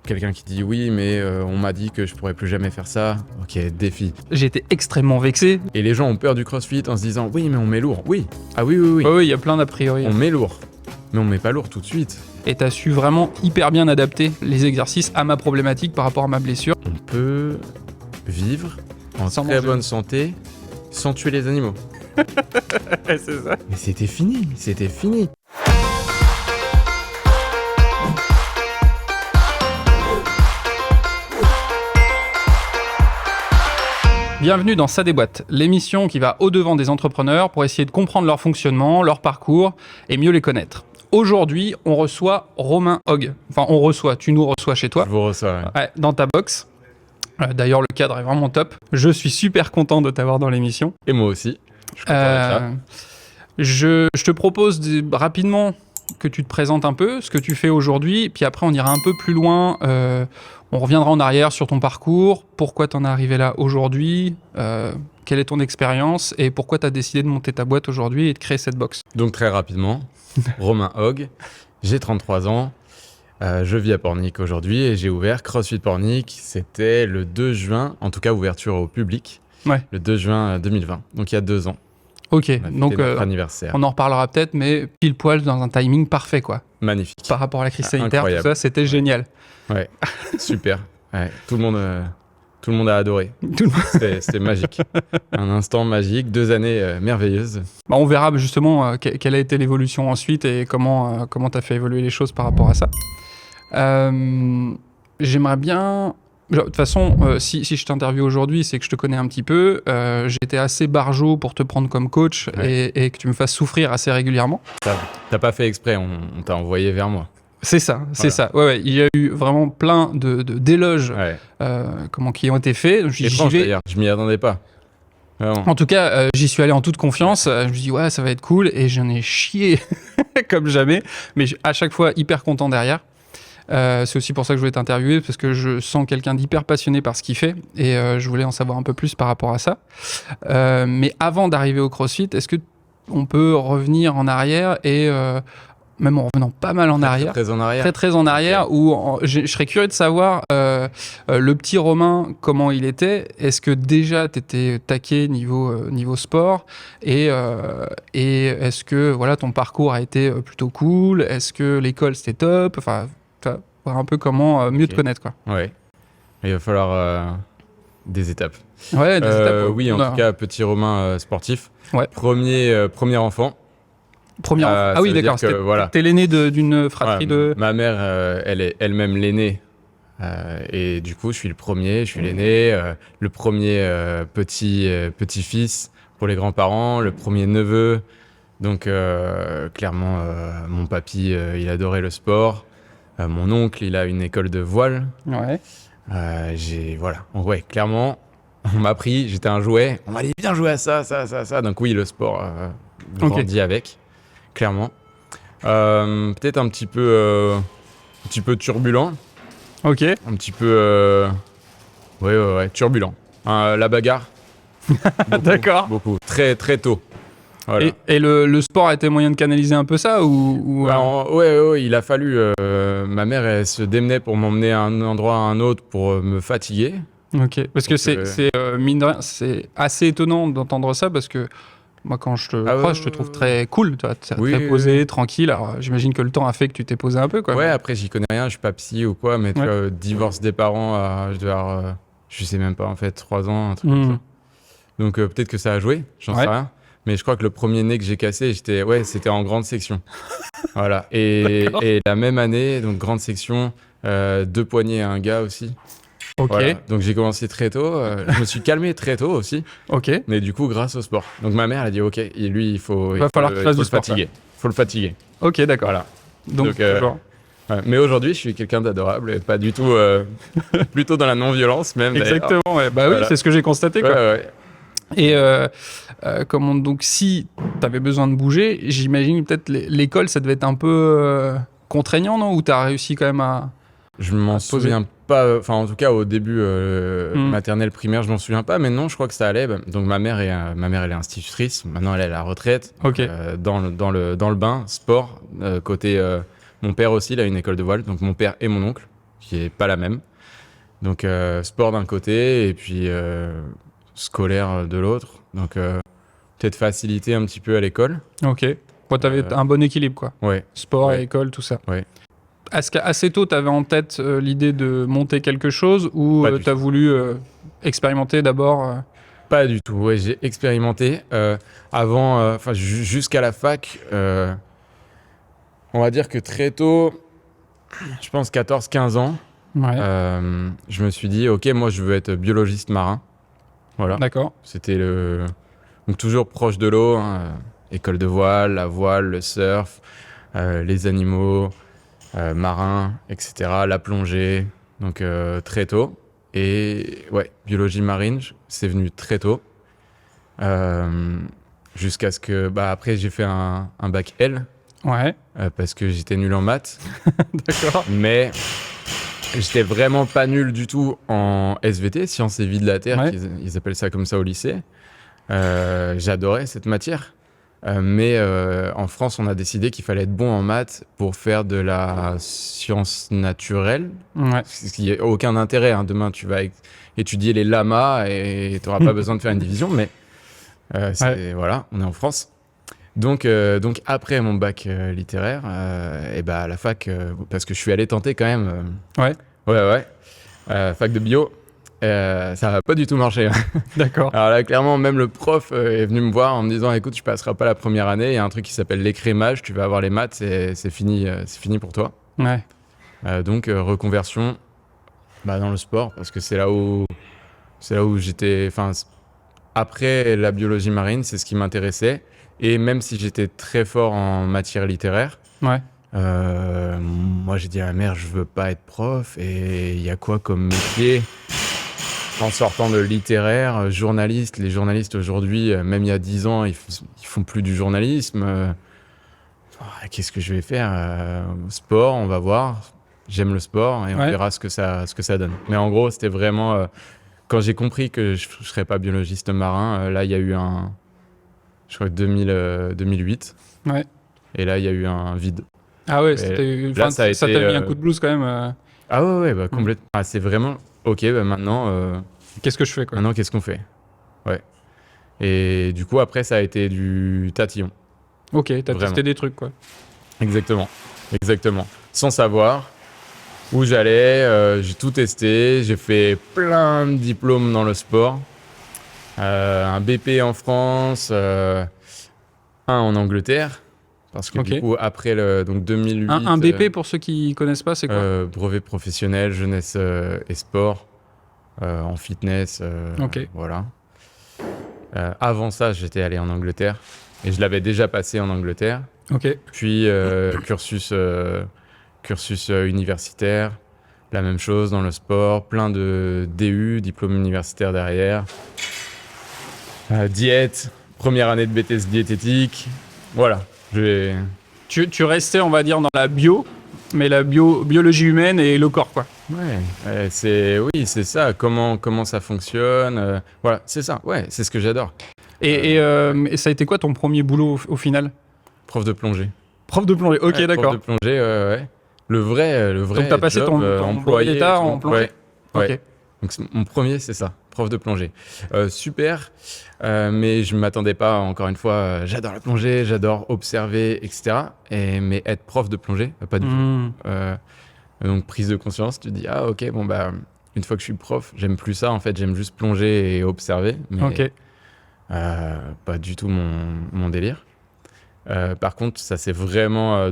Quelqu'un qui dit oui, mais on m'a dit que je pourrais plus jamais faire ça. Ok, défi. J'ai été extrêmement vexé. Et les gens ont peur du crossfit en se disant oui, mais on met lourd. Oui. Ah oui, oui, oui. Oui, il y a plein d'a priori. On met lourd. Mais on met pas lourd tout de suite. Et t'as su vraiment hyper bien adapter les exercices à ma problématique par rapport à ma blessure. On peut vivre en Sans très manger. bonne santé sans tuer les animaux. C'est ça. Mais c'était fini, c'était fini. Bienvenue dans Ça déboîte, l'émission qui va au-devant des entrepreneurs pour essayer de comprendre leur fonctionnement, leur parcours et mieux les connaître. Aujourd'hui, on reçoit Romain Hogg. Enfin, tu nous reçois chez toi. Je vous reçois. Ouais. Ouais, dans ta box. D'ailleurs, le cadre est vraiment top. Je suis super content de t'avoir dans l'émission. Et moi aussi. Je suis content d'être là. Je te propose rapidement que tu te présentes un peu, ce que tu fais aujourd'hui, puis après on ira un peu plus loin. On reviendra en arrière sur ton parcours, pourquoi tu en es arrivé là aujourd'hui, quelle est ton expérience et pourquoi tu as décidé de monter ta boîte aujourd'hui et de créer cette box. Donc très rapidement, Romain Hogg, j'ai 33 ans, je vis à Pornic aujourd'hui et j'ai ouvert CrossFit Pornic, c'était le 2 juin, en tout cas ouverture au public, Ouais. le 2 juin 2020, donc il y a 2 ans. Ok, On a donc fêté notre anniversaire. on en reparlera peut-être, mais pile poil dans un timing parfait quoi. Magnifique. Par rapport à la crise sanitaire, Incroyable. tout ça, c'était génial. Ouais, super. Ouais, tout le monde a adoré. Tout le monde- C'était magique. Un instant magique, 2 années merveilleuses. Bah, on verra justement quelle a été l'évolution ensuite et comment tu as fait évoluer les choses par rapport à ça. J'aimerais bien... De toute façon, si je t'interviewe aujourd'hui, c'est que je te connais un petit peu. J'étais assez barjot pour te prendre comme coach et que tu me fasses souffrir assez régulièrement. T'as pas fait exprès, on t'a envoyé vers moi. C'est ça, c'est Voilà. ça. Ouais, il y a eu vraiment plein d'éloges Ouais. qui ont été faits. J'y Étrange vais. d'ailleurs, je m'y attendais pas. Vraiment. En tout cas, j'y suis allé en toute confiance. Je me suis dit, ouais, ça va être cool. Et j'en ai chié comme jamais. Mais à chaque fois, hyper content derrière. C'est aussi pour ça que je voulais t'interviewer, parce que je sens quelqu'un d'hyper passionné par ce qu'il fait. Et je voulais en savoir un peu plus par rapport à ça. Mais avant d'arriver au CrossFit, est-ce que on peut revenir en arrière et même en revenant pas mal en arrière, Très en arrière. très en arrière, où je serais curieux de savoir le petit Romain, comment il était. Est-ce que déjà tu étais taqué niveau sport et est-ce que voilà, ton parcours a été plutôt cool? Est-ce que l'école c'était top? Enfin, tu vois, voir un peu comment mieux te connaître, quoi. Ouais. Il va falloir des étapes. Ouais, des étapes. Oui, en Non. tout cas, petit Romain sportif. Ouais. Premier enfant. Premier enfant. ça Ah oui, veut d'accord. dire que, voilà. T'es l'aîné d'une fratrie Voilà, de... Ma mère, elle est elle-même l'aînée. Et du coup, je suis le premier, je suis l'aîné, le premier petit-fils pour les grands-parents, le premier neveu. Donc, clairement, mon papy, il adorait le sport. Mon oncle, il a une école de voile. Ouais. Voilà. Donc, ouais, clairement, on m'a pris, j'étais un jouet. On m'a dit, viens jouer à ça. Donc, oui, le sport grandit avec, clairement. Peut-être un petit peu turbulent. Ok. Un petit peu ouais, turbulent. La bagarre. Beaucoup, D'accord. Beaucoup. Très, très tôt. Voilà. Et le sport a été moyen de canaliser un peu ça ou Ouais, il a fallu. Ma mère, elle se démenait pour m'emmener à un endroit à un autre pour me fatiguer. Ok. Parce que Donc, c'est mine de rien, c'est assez étonnant d'entendre ça parce que moi quand je te croise, je te trouve très cool, tu vois, très posé, tranquille. Alors j'imagine que le temps a fait que tu t'es posé un peu, quoi. Ouais, après, j'y connais rien, je suis pas psy ou quoi, mais tu Ouais. vois, divorce des parents, je dois avoir, je sais même pas, en fait, 3 ans, un truc comme ça. Donc peut-être que ça a joué, j'en sais rien. Mais je crois que le premier nez que j'ai cassé, c'était en grande section. Voilà. Et la même année, donc grande section, 2 poignets à un gars aussi. Ok. Voilà. Donc j'ai commencé très tôt. Je me suis calmé très tôt aussi. Ok. Mais du coup, grâce au sport. Donc ma mère, elle a dit OK, et lui, il faut falloir qu'il fasse du le sport, fatiguer. Il faut le fatiguer. Ok, d'accord. Voilà. Donc, genre, Ouais. Mais aujourd'hui, je suis quelqu'un d'adorable et pas du tout. Plutôt dans la non-violence, même. d'ailleurs. exactement. Ouais. Bah oui, Voilà. c'est ce que j'ai constaté, quoi. Ouais. Et donc si t'avais besoin de bouger, j'imagine peut-être l'école, ça devait être un peu contraignant, non? Ou t'as réussi quand même à... Je m'en poser. souviens pas, enfin en tout cas au début maternelle, primaire, je m'en souviens pas, mais non, je crois que ça allait. Donc ma mère, elle est institutrice, maintenant elle est à la retraite, Ok. dans le bain, sport, côté mon père aussi, il a une école de voile, donc mon père et mon oncle, qui est pas la même. Donc sport d'un côté et puis scolaire de l'autre. Donc peut-être facilité un petit peu à l'école. Ok. Bon, t'avais un bon équilibre, quoi. Ouais. Sport Ouais. et école, tout ça. Ouais. Est-ce qu'assez tôt, t'avais en tête l'idée de monter quelque chose ou Pas du t'as voulu expérimenter d'abord Pas du tout. Ouais, j'ai expérimenté avant, jusqu'à la fac. On va dire que très tôt, je pense 14-15 ans, Ouais. je me suis dit, ok, moi je veux être biologiste marin. Voilà. D'accord. C'était donc toujours proche de l'eau, hein, école de voile, la voile, le surf, les animaux marins, etc. La plongée, donc très tôt. Et ouais, biologie marine, c'est venu très tôt. Jusqu'à ce que, après j'ai fait un bac L Ouais. parce que j'étais nul en maths, D'accord. mais j'étais vraiment pas nul du tout en SVT, sciences et vie de la Terre, Ouais. ils appellent ça comme ça au lycée. J'adorais cette matière. Mais en France, on a décidé qu'il fallait être bon en maths pour faire de la science naturelle. Ouais. Ce qui n'a aucun intérêt. Hein. Demain, tu vas étudier les lamas et tu n'auras pas besoin de faire une division. Mais voilà, on est en France. Donc après mon bac littéraire, et à la fac, parce que je suis allé tenter quand même. Ouais. Fac de bio. Ça n'a pas du tout marché. D'accord. Alors là, clairement, même le prof est venu me voir en me disant, écoute, tu passeras pas la première année, il y a un truc qui s'appelle l'écrémage, tu vas avoir les maths, c'est fini pour toi. Ouais. Donc reconversion dans le sport, parce que c'est là où j'étais, après la biologie marine, c'est ce qui m'intéressait. Et même si j'étais très fort en matière littéraire, Ouais. moi j'ai dit à ma mère, je veux pas être prof, et il y a quoi comme métier en sortant de littéraire, journaliste, les journalistes aujourd'hui, même il y a 10 ans, ils font plus du journalisme. Qu'est-ce que je vais faire Sport, on va voir. J'aime le sport et on verra ce que ça donne. Mais en gros, c'était vraiment... quand j'ai compris que je ne serais pas biologiste marin, là, il y a eu je crois que 2008. Ouais. Et là, il y a eu un vide. Ah ouais, là, ça t'a mis un coup de blues quand même. Ah ouais, complètement. C'est vraiment... Ok, maintenant... Qu'est-ce que je fais, quoi? Maintenant, qu'est-ce qu'on fait? Ouais. Et du coup, après, ça a été du tatillon. Ok, t'as Vraiment. testé des trucs, quoi. Exactement. Sans savoir où j'allais, j'ai tout testé. J'ai fait plein de diplômes dans le sport. Un BP en France, un en Angleterre. Parce que du coup, après donc 2008... Un BP, pour ceux qui connaissent pas, c'est quoi? Brevet professionnel, jeunesse et sport. En fitness, Ok. voilà. Avant ça, j'étais allé en Angleterre et je l'avais déjà passé en Angleterre. Ok. Puis cursus universitaire, la même chose dans le sport, plein de DU, diplôme universitaire derrière. Diète, première année de BTS diététique, voilà. Tu restais, on va dire, dans la bio, mais la biologie humaine et le corps, quoi. Ouais, c'est ça. Comment ça fonctionne. Voilà, c'est ça. Ouais, c'est ce que j'adore. Et ça a été quoi ton premier boulot au final? Prof de plongée. Prof de plongée. Ok, Ouais, d'accord. Prof de plongée, ouais. Le vrai Donc t'as passé job, ton employé d'état et tout. en plongée. Ouais. Ok. Donc mon premier, c'est ça, prof de plongée. Super, mais je ne m'attendais pas, encore une fois, j'adore la plongée, j'adore observer, etc. Mais être prof de plongée, pas du tout. Donc prise de conscience, tu te dis, ah ok, une fois que je suis prof, j'aime plus ça, en fait, j'aime juste plonger et observer. Mais Ok. pas du tout mon délire. Par contre, ça c'est vraiment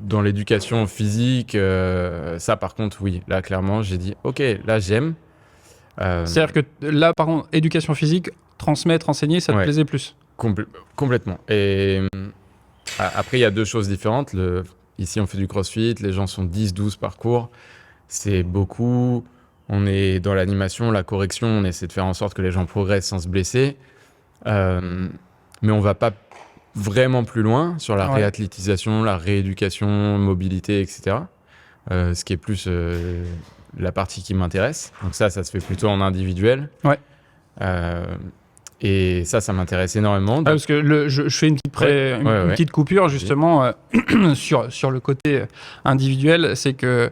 dans l'éducation physique, ça par contre, oui, là clairement, j'ai dit, ok, là j'aime. C'est-à-dire que là, par contre, éducation physique, transmettre, enseigner, ça te plaisait plus? Complètement. Et après, il y a deux choses différentes. Ici, on fait du crossfit, les gens sont 10-12 par cours. C'est beaucoup. On est dans l'animation, la correction, on essaie de faire en sorte que les gens progressent sans se blesser. Mais on va pas vraiment plus loin sur la réathlétisation, la rééducation, mobilité, etc. Ce qui est plus la partie qui m'intéresse. Donc ça se fait plutôt en individuel. Ouais. Et ça m'intéresse énormément. Donc... parce que je fais une petite coupure justement sur le côté individuel. C'est que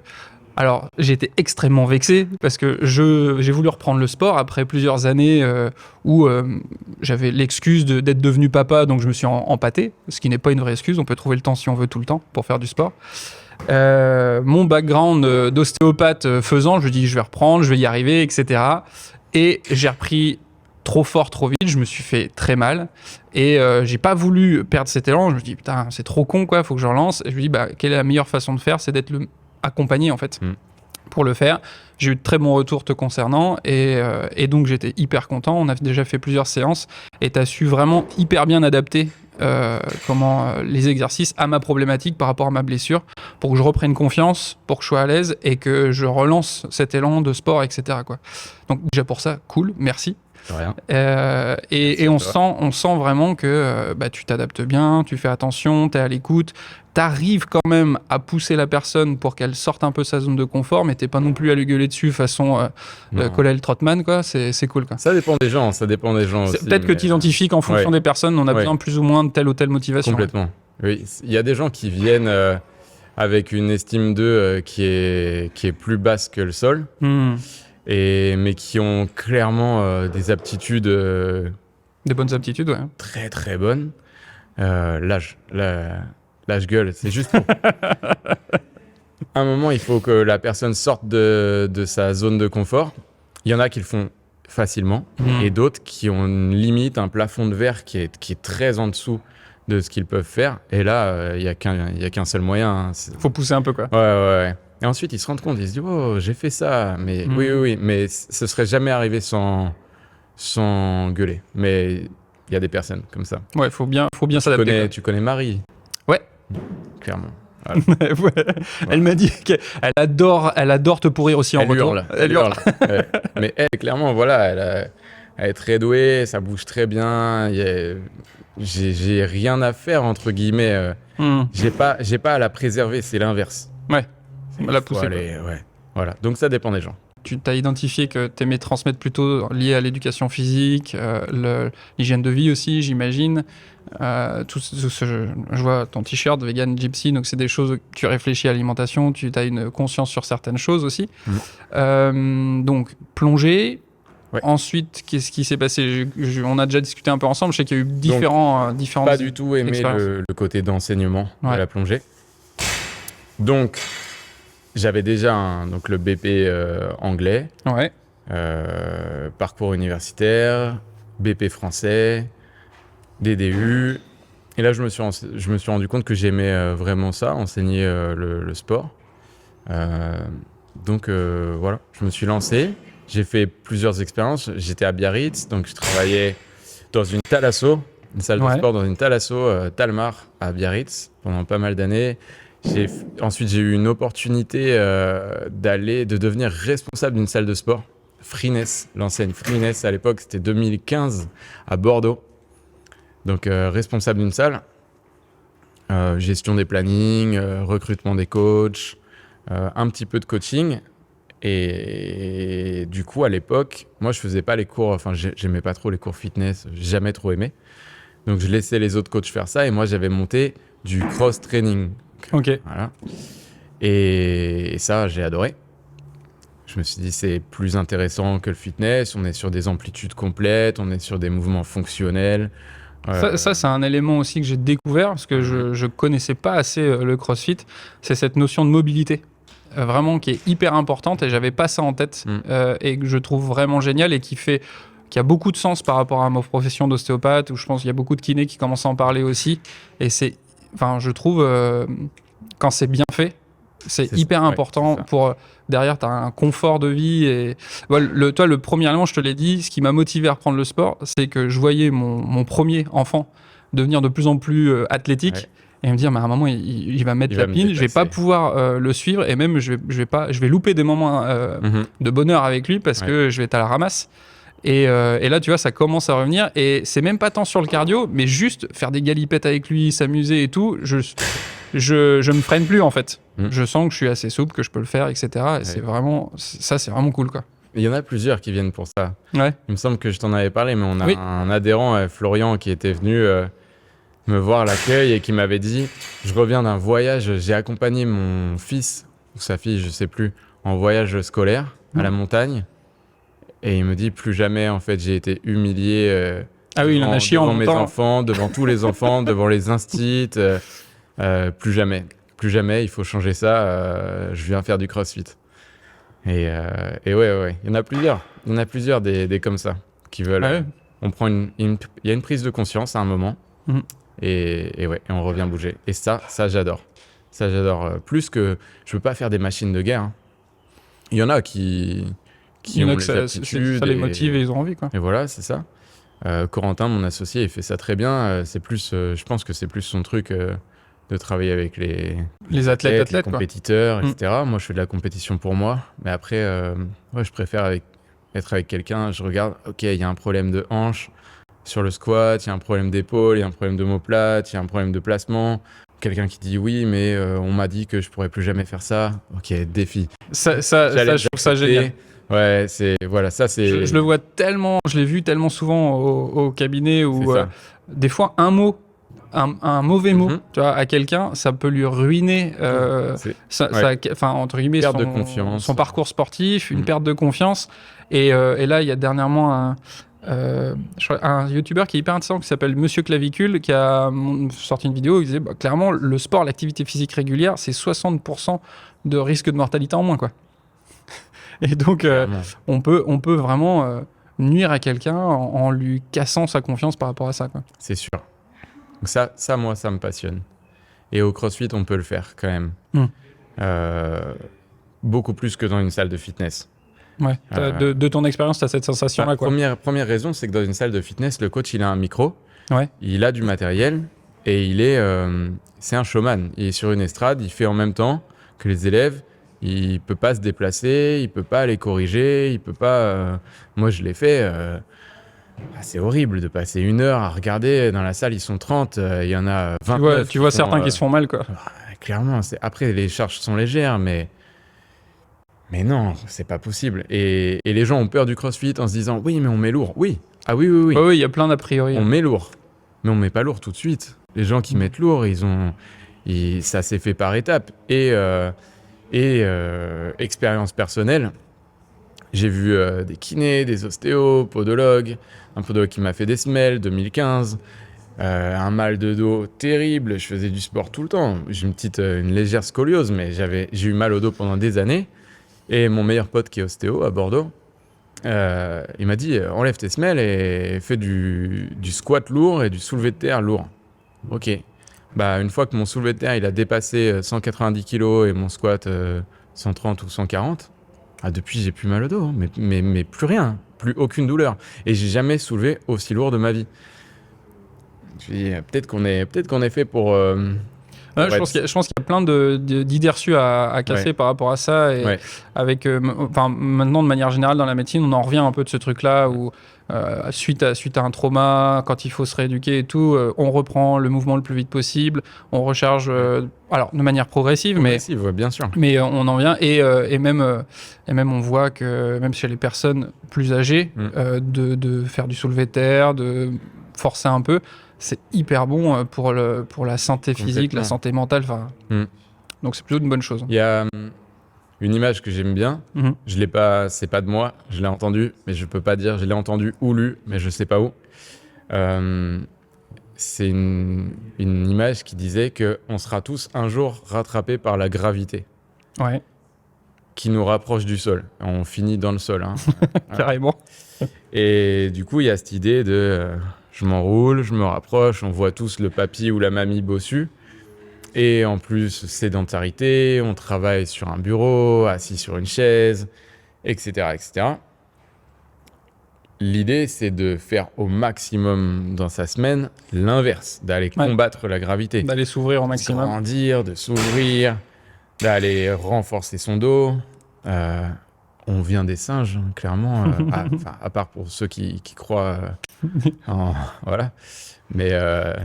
Alors, j'ai été extrêmement vexé parce que j'ai voulu reprendre le sport après plusieurs années où j'avais l'excuse d'être devenu papa, donc je me suis empâté, ce qui n'est pas une vraie excuse. On peut trouver le temps si on veut tout le temps pour faire du sport. Mon background d'ostéopathe faisant, je me dis je vais reprendre, je vais y arriver, etc. Et j'ai repris trop fort, trop vite, je me suis fait très mal et j'ai pas voulu perdre cet élan. Je me dis putain, c'est trop con quoi, faut que je relance. Et je me dis quelle est la meilleure façon de faire, c'est d'être accompagné en fait. Pour le faire. J'ai eu de très bons retours te concernant et donc j'étais hyper content. On a déjà fait plusieurs séances et tu as su vraiment hyper bien adapter les exercices à ma problématique par rapport à ma blessure pour que je reprenne confiance, pour que je sois à l'aise et que je relance cet élan de sport, etc. quoi. Donc déjà pour ça, cool, merci. Rien. Et on sent vraiment que tu t'adaptes bien, tu fais attention, tu es à l'écoute, t'arrives quand même à pousser la personne pour qu'elle sorte un peu sa zone de confort, mais t'es pas non plus à lui gueuler dessus façon Colel Trotman, quoi. C'est cool, quoi. Ça dépend des gens aussi. Peut-être que tu identifies qu'en fonction des personnes, on a besoin plus ou moins de telle ou telle motivation. Complètement. Oui, il y a des gens qui viennent avec une estime d'eux qui est plus basse que le sol. Mais qui ont clairement des aptitudes... des bonnes aptitudes, ouais. Très, très bonnes. L'âge gueule, c'est juste pour... À un moment, il faut que la personne sorte de sa zone de confort. Il y en a qui le font facilement, et d'autres qui ont une limite, un plafond de verre qui est très en dessous de ce qu'ils peuvent faire. Et là, il y a qu'un seul moyen. Faut pousser un peu, quoi. Ouais. Et ensuite, ils se rendent compte, ils se disent « Oh, j'ai fait ça !» Mais oui, mais ce serait jamais arrivé sans gueuler. Mais il y a des personnes comme ça. Ouais, faut bien s'adapter. Tu connais Marie? Ouais. Clairement. Voilà. Ouais. Elle m'a dit qu'elle adore te pourrir aussi en retour. Elle hurle. Ouais. Mais elle, clairement, voilà, elle est très douée, ça bouge très bien. J'ai rien à faire, entre guillemets. J'ai pas à la préserver, c'est l'inverse. Ouais. La pousser. Ouais. Voilà. Donc ça dépend des gens. Tu t'as identifié que tu aimais transmettre plutôt lié à l'éducation physique, l'hygiène de vie aussi, j'imagine. Je vois ton t-shirt vegan gypsy, donc c'est des choses que tu réfléchis à l'alimentation, tu as une conscience sur certaines choses aussi. Donc plongée. Ouais. Ensuite, qu'est-ce qui s'est passé? On a déjà discuté un peu ensemble. Je sais qu'il y a eu différents. Pas du tout aimé le côté d'enseignement de la plongée. Donc j'avais déjà le BP anglais, parcours universitaire, BP français, DDU. Et là, je me suis rendu compte que j'aimais vraiment ça, enseigner le sport. Donc voilà, je me suis lancé. J'ai fait plusieurs expériences. J'étais à Biarritz, donc je travaillais dans une thalasso, une salle de sport dans une thalasso, Talmar, à Biarritz, pendant pas mal d'années. Ensuite, j'ai eu une opportunité de devenir responsable d'une salle de sport. Freeness, l'enseigne Freeness à l'époque, c'était 2015 à Bordeaux. Donc, responsable d'une salle, gestion des plannings, recrutement des coachs, un petit peu de coaching. Et du coup, à l'époque, moi, je faisais pas les cours, j'aimais pas trop les cours fitness, j'ai jamais trop aimé. Donc, je laissais les autres coachs faire ça et moi, j'avais monté du cross-training. Ok. Voilà. Et ça, j'ai adoré. Je me suis dit, c'est plus intéressant que le fitness. On est sur des amplitudes complètes, on est sur des mouvements fonctionnels. Ça, c'est un élément aussi que j'ai découvert parce que je connaissais pas assez le CrossFit. C'est cette notion de mobilité. Vraiment qui est hyper importante et j'avais pas ça en tête et que je trouve vraiment génial et qui a beaucoup de sens par rapport à ma profession d'ostéopathe où je pense qu'il y a beaucoup de kinés qui commencent à en parler aussi. Et je trouve, quand c'est bien fait, c'est hyper important pour... Derrière, tu as un confort de vie. Et le premier élément, je te l'ai dit, ce qui m'a motivé à reprendre le sport, c'est que je voyais mon premier enfant devenir de plus en plus athlétique. Et me dire, à un moment, il va mettre la pile, je vais pas pouvoir le suivre et même je vais louper des moments de bonheur avec lui parce que je vais être à la ramasse. Et là, tu vois, ça commence à revenir. Et c'est même pas tant sur le cardio, mais juste faire des galipettes avec lui, s'amuser et tout. Je me freine plus, en fait. Je sens que je suis assez souple, que je peux le faire, etc. Et c'est vraiment cool, quoi. Il y en a plusieurs qui viennent pour ça. Ouais. Il me semble que je t'en avais parlé, mais on a un adhérent, Florian, qui était venu me voir à l'accueil et qui m'avait dit « Je reviens d'un voyage, j'ai accompagné mon fils ou sa fille, je sais plus, en voyage scolaire à la montagne. Et il me dit plus jamais, en fait, j'ai été humilié Ah oui, il en a chié en devant mes montant. enfants, devant tous les enfants, devant les instits. Plus jamais. Plus jamais, il faut changer ça. Je viens faire du CrossFit. Et ouais, il y en a plusieurs. Il y en a plusieurs des comme ça qui veulent. Ouais. On prend il y a une prise de conscience à un moment. Mhm. Et on revient bouger. Et ça j'adore. Ça, j'adore. Plus que je veux pas faire des machines de guerre. Hein. Il y en a qui Il y en a ont que les ça aptitudes. les motive et ils ont envie, quoi. Et voilà, c'est ça. Corentin, mon associé, il fait ça très bien. C'est plus, je pense que c'est plus son truc de travailler avec Les athlètes, les quoi. compétiteurs, etc. Moi, je fais de la compétition pour moi. Mais après, je préfère être avec quelqu'un. Je regarde, ok, il y a un problème de hanche sur le squat, il y a un problème d'épaule, il y a un problème d'omoplate, il y a un problème de placement. Quelqu'un qui dit oui, mais on m'a dit que je pourrais plus jamais faire ça. Ok, défi. Ça, je trouve ça génial. Ouais, voilà, ça c'est. Je le vois tellement, je l'ai vu tellement souvent au cabinet où C'est ça. des fois un mot, un mauvais mot, Mhm. tu vois, à quelqu'un, ça peut lui ruiner, C'est- enfin entre guillemets, Perte de confiance. son parcours sportif, une Mhm. perte de confiance. Et là, il y a dernièrement un youtubeur qui est hyper intéressant qui s'appelle Monsieur Clavicule qui a sorti une vidéo où il disait clairement le sport, l'activité physique régulière, c'est 60% de risque de mortalité en moins, quoi. Et donc, Clairement. on peut vraiment nuire à quelqu'un en lui cassant sa confiance par rapport à ça, quoi. C'est sûr. Donc ça, moi, ça me passionne. Et au CrossFit, on peut le faire quand même. Mm. Beaucoup plus que dans une salle de fitness. Ouais. De ton expérience, tu as cette sensation-là, quoi. Première raison, c'est que dans une salle de fitness, le coach, il a un micro, Ouais. il a du matériel et c'est un showman. Il est sur une estrade, il fait en même temps que les élèves. Il peut pas se déplacer, il peut pas les corriger, il peut pas. Moi, je l'ai fait. C'est horrible de passer 1 heure à regarder. Dans la salle, ils sont 30, il y en a 29. Tu vois certains qui se font mal, quoi. Clairement, après, les charges sont légères, mais non, c'est pas possible. Et les gens ont peur du CrossFit en se disant oui, mais on met lourd. Oui. Ah oui. Oui, il y a plein d'a priori. On met lourd, mais on met pas lourd tout de suite. Les gens qui mettent lourd, ça s'est fait par étapes. Et expérience personnelle, j'ai vu des kinés, des ostéos, podologues, un podologue qui m'a fait des semelles, 2015, un mal de dos terrible, je faisais du sport tout le temps, j'ai une légère scoliose, mais j'ai eu mal au dos pendant des années, et mon meilleur pote qui est ostéo à Bordeaux, il m'a dit enlève tes semelles et fais du squat lourd et du soulevé de terre lourd. Ok. Une fois que mon soulevé de terre il a dépassé 190 kg et mon squat 130 ou 140, depuis j'ai plus mal au dos, hein, mais plus rien, plus aucune douleur. Et j'ai jamais soulevé aussi lourd de ma vie. Je me dis, peut-être qu'on est fait pour. Je pense qu'il y a plein d'idées reçues à casser par rapport à ça. Et avec, maintenant, de manière générale, dans la médecine, on en revient un peu de ce truc-là où, suite à un trauma, quand il faut se rééduquer et tout, on reprend le mouvement le plus vite possible, on recharge, alors de manière progressive, mais bien sûr. Mais on en vient. Et même on voit que, même chez les personnes plus âgées, de faire du soulevé de terre, de forcer un peu, c'est hyper bon pour la santé physique, la santé mentale. Donc c'est plutôt une bonne chose. Il y a une image que j'aime bien. Je l'ai pas, c'est pas de moi. Je l'ai entendu, mais je peux pas dire. Je l'ai entendu ou lu, mais je sais pas où. C'est une image qui disait que on sera tous un jour rattrapés par la gravité. Ouais. Qui nous rapproche du sol. On finit dans le sol. Hein. Carrément. Et du coup, il y a cette idée de je m'enroule, je me rapproche, on voit tous le papy ou la mamie bossu. Et en plus, sédentarité, on travaille sur un bureau, assis sur une chaise, etc. etc. L'idée, c'est de faire au maximum dans sa semaine l'inverse, d'aller combattre la gravité. D'aller s'ouvrir au maximum. De grandir, de s'ouvrir, d'aller renforcer son dos. On vient des singes, clairement, à part pour ceux qui croient voilà. Mais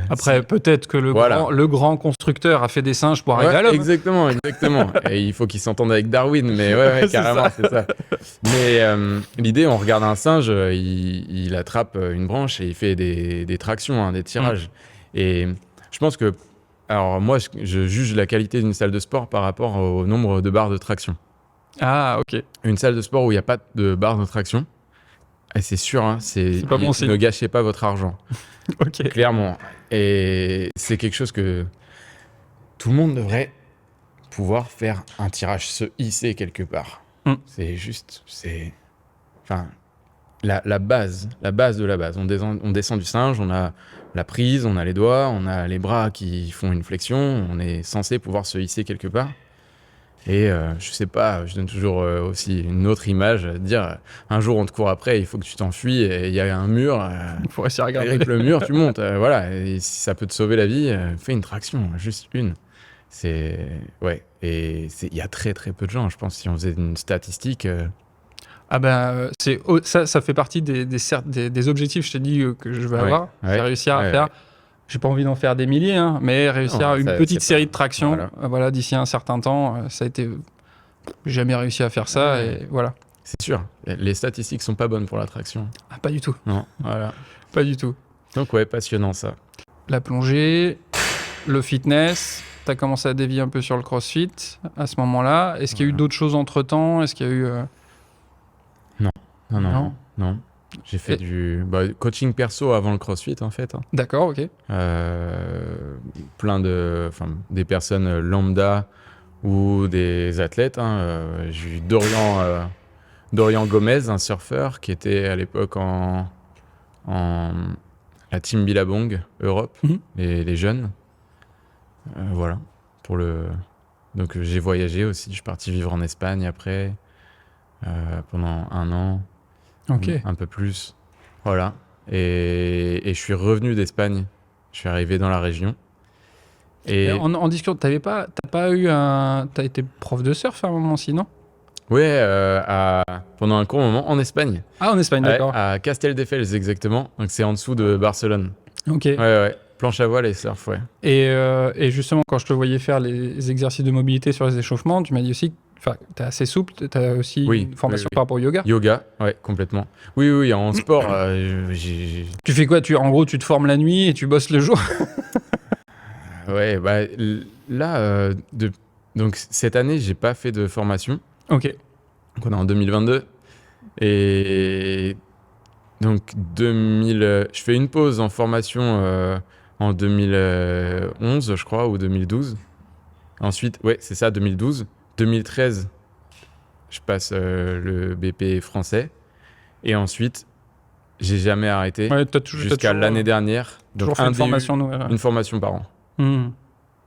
après, peut-être que le grand constructeur a fait des singes pour arriver à l'homme. Exactement. Et il faut qu'il s'entende avec Darwin, mais carrément, c'est ça. Mais l'idée, on regarde un singe, il attrape une branche et il fait des tractions, des tirages. Et je pense que Alors moi, je juge la qualité d'une salle de sport par rapport au nombre de barres de traction. Ah, ok. Une salle de sport où il n'y a pas de barres de traction, et c'est sûr, hein, C'est pas bon signe. ne gâchez pas votre argent, Ok. clairement. Et c'est quelque chose que tout le monde devrait pouvoir faire un tirage, se hisser quelque part. C'est juste, enfin, la base de la base. On descend du singe, on a la prise, on a les doigts, on a les bras qui font une flexion, on est censé pouvoir se hisser quelque part. Et je sais pas, je donne toujours aussi une autre image, dire un jour on te court après, il faut que tu t'enfuis et il y a un mur, Il faut réussir à regarder. avec le mur tu montes, voilà, et si ça peut te sauver la vie, fais une traction, juste une. Ouais, et il y a très très peu de gens, je pense, si on faisait une statistique. Ah ben, ça fait partie des objectifs, je t'ai dit, que je veux avoir. C'est réussir à faire... J'ai pas envie d'en faire des milliers, hein, mais réussir une petite série de tractions, voilà, d'ici un certain temps, ça a été... J'ai jamais réussi à faire ça, et voilà. C'est sûr, les statistiques sont pas bonnes pour la traction. Ah, pas du tout. Non, voilà. Pas du tout. Donc ouais, passionnant ça. La plongée, le fitness, t'as commencé à dévier un peu sur le crossfit à ce moment-là. Est-ce qu'il y a eu d'autres choses entre-temps? Est-ce qu'il y a eu... Non. J'ai fait du coaching perso avant le CrossFit en fait. D'accord, ok. Des personnes lambda ou des athlètes. J'ai eu Dorian Gomez, un surfeur qui était à l'époque en la team Billabong Europe, les jeunes. Voilà. Donc j'ai voyagé aussi. Je suis parti vivre en Espagne après pendant 1 an. Ok. Un peu plus. Voilà. Et je suis revenu d'Espagne. Je suis arrivé dans la région. Et en discussion, t'as été prof de surf à un moment aussi, non? Ouais, pendant un court moment en Espagne. Ah, en Espagne, d'accord. À Castelldefels exactement. Donc c'est en dessous de Barcelone. Ok. Ouais. Planche à voile et surf, ouais. Et justement, quand je te voyais faire les exercices de mobilité sur les échauffements, tu m'as dit aussi que t'es assez souple, t'as aussi une formation par rapport au yoga. Yoga, ouais, complètement. Oui, en sport, Tu fais quoi? En gros, tu te formes la nuit et tu bosses le jour? Ouais, là, donc cette année, j'ai pas fait de formation. Ok. Donc on est en 2022. Et donc je fais une pause en formation en 2011, je crois, ou 2012. Ensuite, ouais, c'est ça, 2012. 2013, je passe le BP français. Et ensuite, j'ai jamais arrêté jusqu'à l'année dernière. Donc toujours fait une formation par an.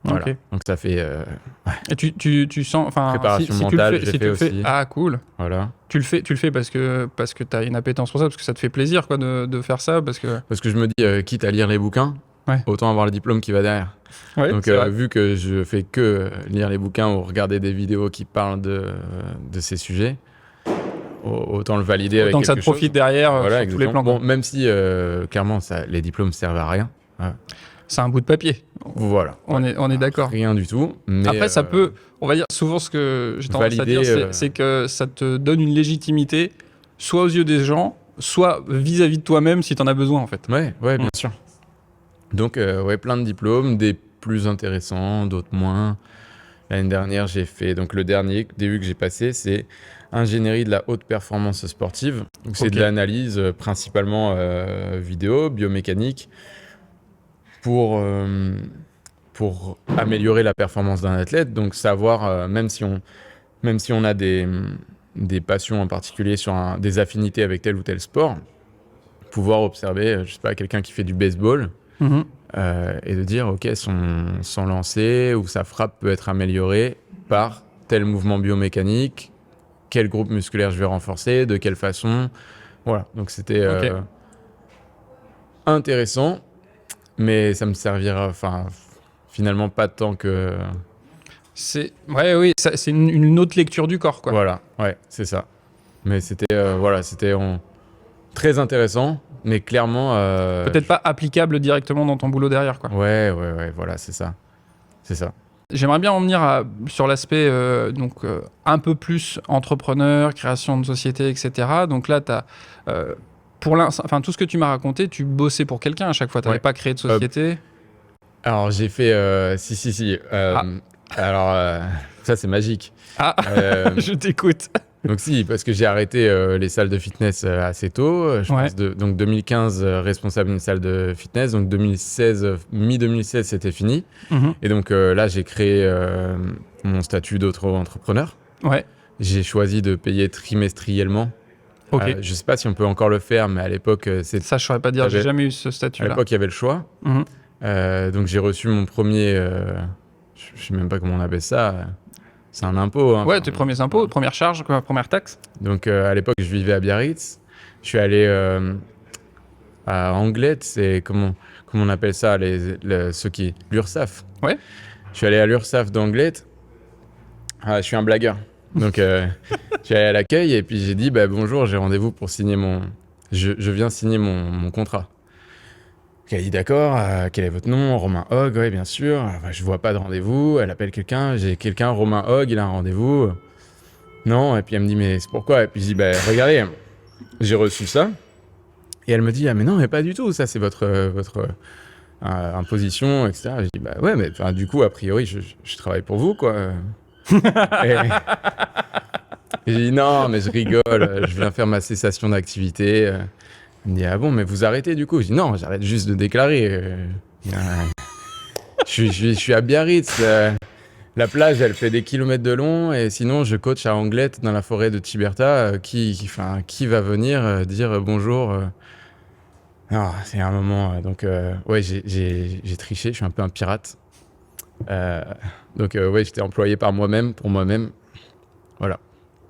Voilà. Okay. Donc ça fait... Et tu sens... Préparation mentale, j'ai fait aussi. Ah, cool. Voilà. Tu le fais parce que tu as une appétence pour ça, parce que ça te fait plaisir quoi, de faire ça, parce que je me dis, quitte à lire les bouquins, autant avoir le diplôme qui va derrière. Ouais, donc vu que je fais que lire les bouquins ou regarder des vidéos qui parlent de ces sujets, autant le valider avec quelque chose. Autant que ça te profite derrière sur tous les plans. Bon, même si clairement les diplômes servent à rien. C'est un bout de papier. Voilà. On est d'accord. Rien du tout. Mais après, ça peut, on va dire, souvent ce que j'ai tendance à dire, c'est que ça te donne une légitimité, soit aux yeux des gens, soit vis-à-vis de toi-même si tu en as besoin en fait. Ouais, bien sûr. Donc, plein de diplômes, des plus intéressants, d'autres moins. L'année dernière, j'ai fait, donc le dernier DU que j'ai passé, c'est ingénierie de la haute performance sportive. Donc, c'est de l'analyse principalement vidéo, biomécanique, pour améliorer la performance d'un athlète. Donc, savoir, même si on a des passions en particulier sur des affinités avec tel ou tel sport, pouvoir observer, je sais pas, quelqu'un qui fait du baseball, et de dire, ok, son lancer ou sa frappe peut être améliorée par tel mouvement biomécanique, quel groupe musculaire je vais renforcer, de quelle façon. Voilà, donc c'était intéressant, mais ça me servira finalement pas tant que... C'est une autre lecture du corps, quoi. Voilà, ouais, c'est ça. Mais c'était très intéressant, mais clairement... peut-être pas applicable directement dans ton boulot derrière, quoi. Ouais, voilà, c'est ça. J'aimerais bien en venir sur l'aspect un peu plus entrepreneur, création de société, etc. Donc là, tu as... tout ce que tu m'as raconté, tu bossais pour quelqu'un à chaque fois, tu n'avais pas créé de société. Alors, j'ai fait... si. Alors, ça, c'est magique. Ah, je t'écoute. Donc si, parce que j'ai arrêté les salles de fitness assez tôt. Je Ouais. pense donc 2015, responsable d'une salle de fitness. Donc 2016, mi-2016, c'était fini. Mhm. Et donc là, j'ai créé mon statut d'auto-entrepreneur. Ouais, J'ai choisi de payer trimestriellement. ok. Je sais pas si on peut encore le faire, mais à l'époque, Ça, je saurais pas dire, j'ai T'avais- jamais eu ce à statut-là. l'époque, il y avait le choix. Mhm. Donc j'ai reçu mon premier... je sais même pas comment on appelle ça. C'est un impôt. Hein. Ouais, Enfin, tes premiers impôts, première charge, quoi, première taxe. Donc à l'époque, je vivais à Biarritz. Je suis allé à Anglet, c'est comment on appelle ça, ceux qui l'URSSAF. Ouais. Je suis allé à l'URSSAF d'Anglet. Ah, je suis un blagueur. Donc je suis allé à l'accueil et puis j'ai dit bonjour, j'ai rendez-vous pour signer je viens signer mon contrat. Elle a dit d'accord, quel est votre nom? Romain Hogg, oui bien sûr. Je vois pas de rendez-vous, elle appelle quelqu'un, j'ai quelqu'un, Romain Hogg, il a un rendez-vous. Non, et puis elle me dit mais c'est pourquoi? Et puis je dis regardez, j'ai reçu ça. Et elle me dit ah mais non mais pas du tout, ça c'est votre imposition, etc. Je dis ouais mais du coup a priori je travaille pour vous quoi. et j'ai dit non mais je rigole, je viens faire ma cessation d'activité. Elle me dit ah bon mais vous arrêtez du coup? Je dis non j'arrête juste de déclarer. Je suis à Biarritz. La plage, elle fait des kilomètres de long et sinon, je coach à Anglet dans la forêt de Tiberta. Qui va venir dire bonjour Non, c'est un moment. Donc, ouais, j'ai triché. Je suis un peu un pirate. Donc, ouais, j'étais employé par moi-même, pour moi-même. Voilà.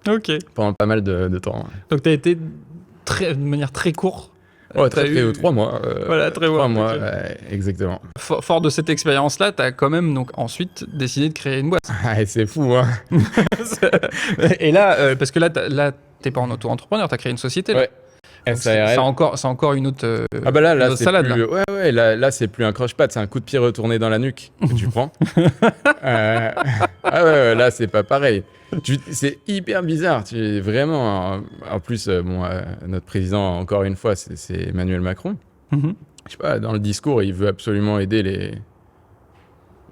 Ok. Pendant pas mal de temps. Donc, t'as été de manière très courte. Ouais, T'as très, eu- 3 mois. Voilà, très 3 bon, mois, ok. ouais, exactement. Fort de cette expérience-là, t'as quand même donc ensuite décidé de créer une boîte. Ah, c'est fou, hein. Et là, parce que là, t'es pas en auto-entrepreneur, t'as créé une société. Là. Ouais. Donc SARL. c'est encore une autre. Ah bah là une autre c'est salade, plus... là. Ouais, là c'est plus un croche-patte, c'est un coup de pied retourné dans la nuque que tu prends. Ah ouais, là c'est pas pareil. C'est hyper bizarre. Vraiment... En plus, notre président, encore une fois, c'est Emmanuel Macron. Mhm. Je sais pas, dans le discours, il veut absolument aider les...